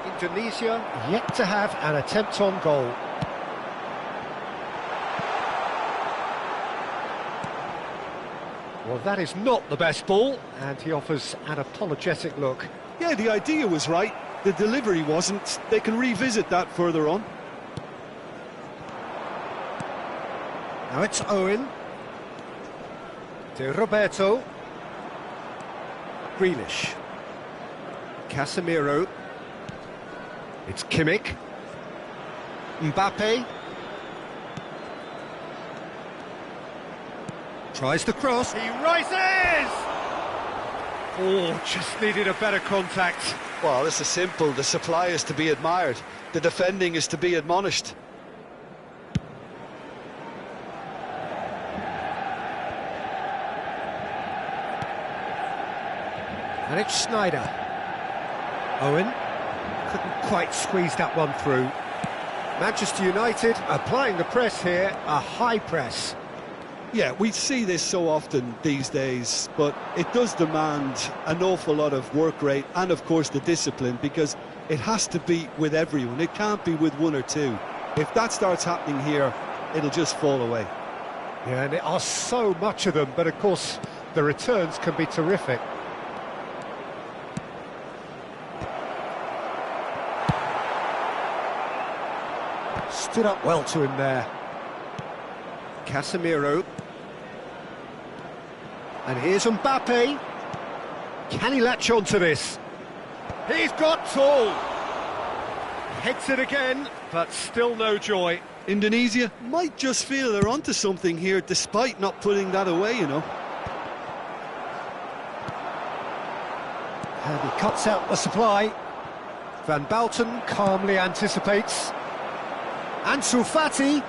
Indonesia yet to have an attempt on goal. Well, that is not the best ball, and he offers an apologetic look. Yeah, the idea was right, the delivery wasn't. They can revisit that further on. Now it's Owen. De Roberto. Grealish. Casemiro. It's Kimmich. Mbappe. Tries the cross. He rises! Oh, just needed a better contact. Well, this is simple. The supply is to be admired. The defending is to be admonished. And it's Sneijder. Owen couldn't quite squeeze that one through. Manchester United applying the press here, a high press. Yeah, we see this so often these days, but it does demand an awful lot of work rate and, of course, the discipline, because it has to be with everyone. It can't be with one or two. If that starts happening here, it'll just fall away. Yeah, and there are so much of them, but of course the returns can be terrific. Stood up well to him there. Casemiro. And here's Mbappe. Can he latch on to this? He's got tall. Heads it again, but still no joy. Indonesia might just feel they're onto something here, despite not putting that away, you know. And he cuts out the supply. Van Bouten calmly anticipates. Ansu Fati.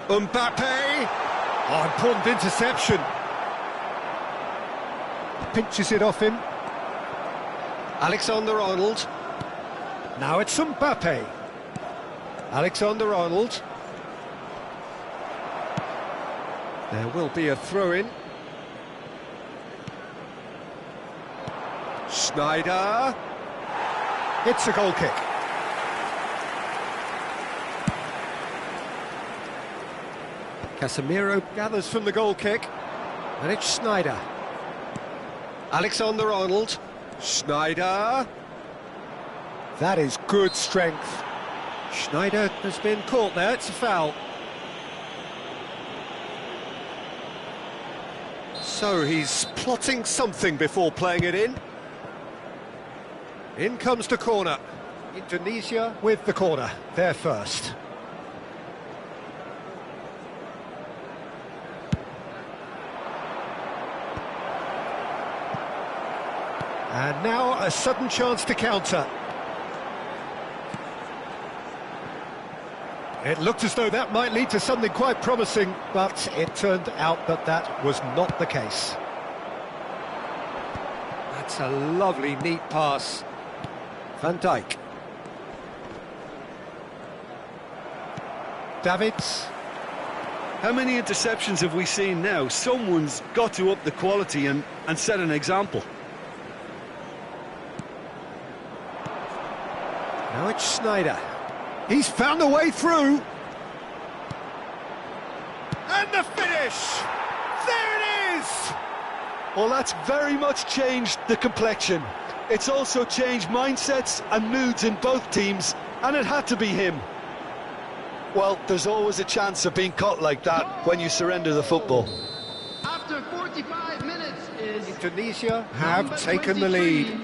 Mbappe. Oh, important interception. Pinches it off him. Alexander-Arnold. Now it's Mbappe. Alexander-Arnold. There will be a throw-in. Sneijder. It's a goal kick. Casemiro gathers from the goal kick. And it's Sneijder. Alexander-Arnold. Schneider. That is good strength. Schneider has been caught there, it's a foul. So he's plotting something before playing it in. In comes the corner. Indonesia with the corner, they're first. And now a sudden chance to counter. It looked as though that might lead to something quite promising, but it turned out that that was not the case. That's a lovely, neat pass. Van Dijk. Davids. How many interceptions have we seen now? Someone's got to up the quality and set an example. Now it's Schneider. He's found a way through. And the finish! There it is! Well, that's very much changed the complexion. It's also changed mindsets and moods in both teams, and it had to be him. Well, there's always a chance of being caught like that when you surrender the football. After 45 minutes is... Indonesia have taken the lead.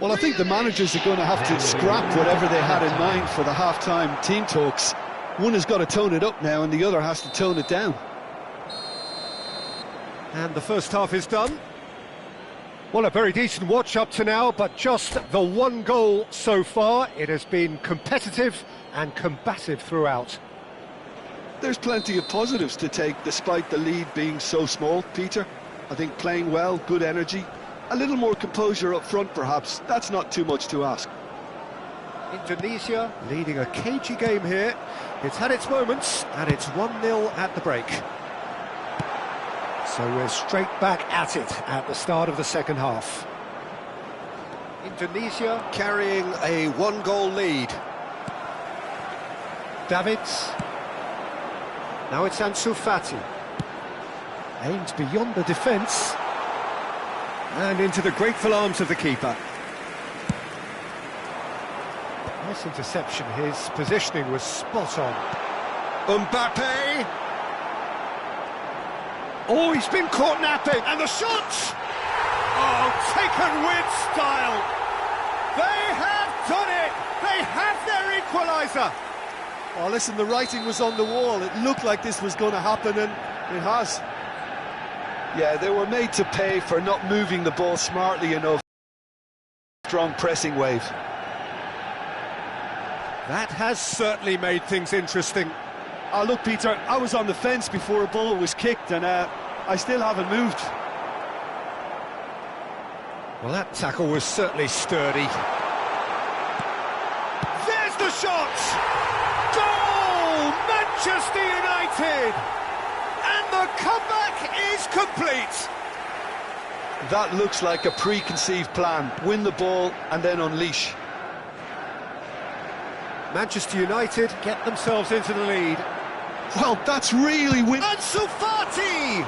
Well, I think the managers are going to have to scrap whatever they had in mind for the half-time team talks. One has got to tone it up now and the other has to tone it down. And the first half is done. Well, a very decent watch up to now, but just the one goal so far. It has been competitive and combative throughout. There's plenty of positives to take despite the lead being so small, Peter. I think playing well, good energy. A little more composure up front, perhaps. That's not too much to ask. Indonesia leading a cagey game here. It's had its moments, and it's 1-0 at the break. So we're straight back at it at the start of the second half. Indonesia carrying a one-goal lead. Davids. Now it's Ansu Fati. Aimed beyond the defence. And into the grateful arms of the keeper. Nice interception, his positioning was spot on. Mbappe! Oh, he's been caught napping, and the shot! Oh, taken with style! They have done it! They have their equaliser! Oh, listen, the writing was on the wall. It looked like this was going to happen, and it has. Yeah, they were made to pay for not moving the ball smartly enough. Strong pressing wave. That has certainly made things interesting. Oh, look, Peter, I was on the fence before a ball was kicked, and I still haven't moved. Well, that tackle was certainly sturdy. There's the shot! Goal! Manchester United! And the comeback is complete! That looks like a preconceived plan. Win the ball and then unleash. Manchester United get themselves into the lead. Well, that's really win. Ansu Fati!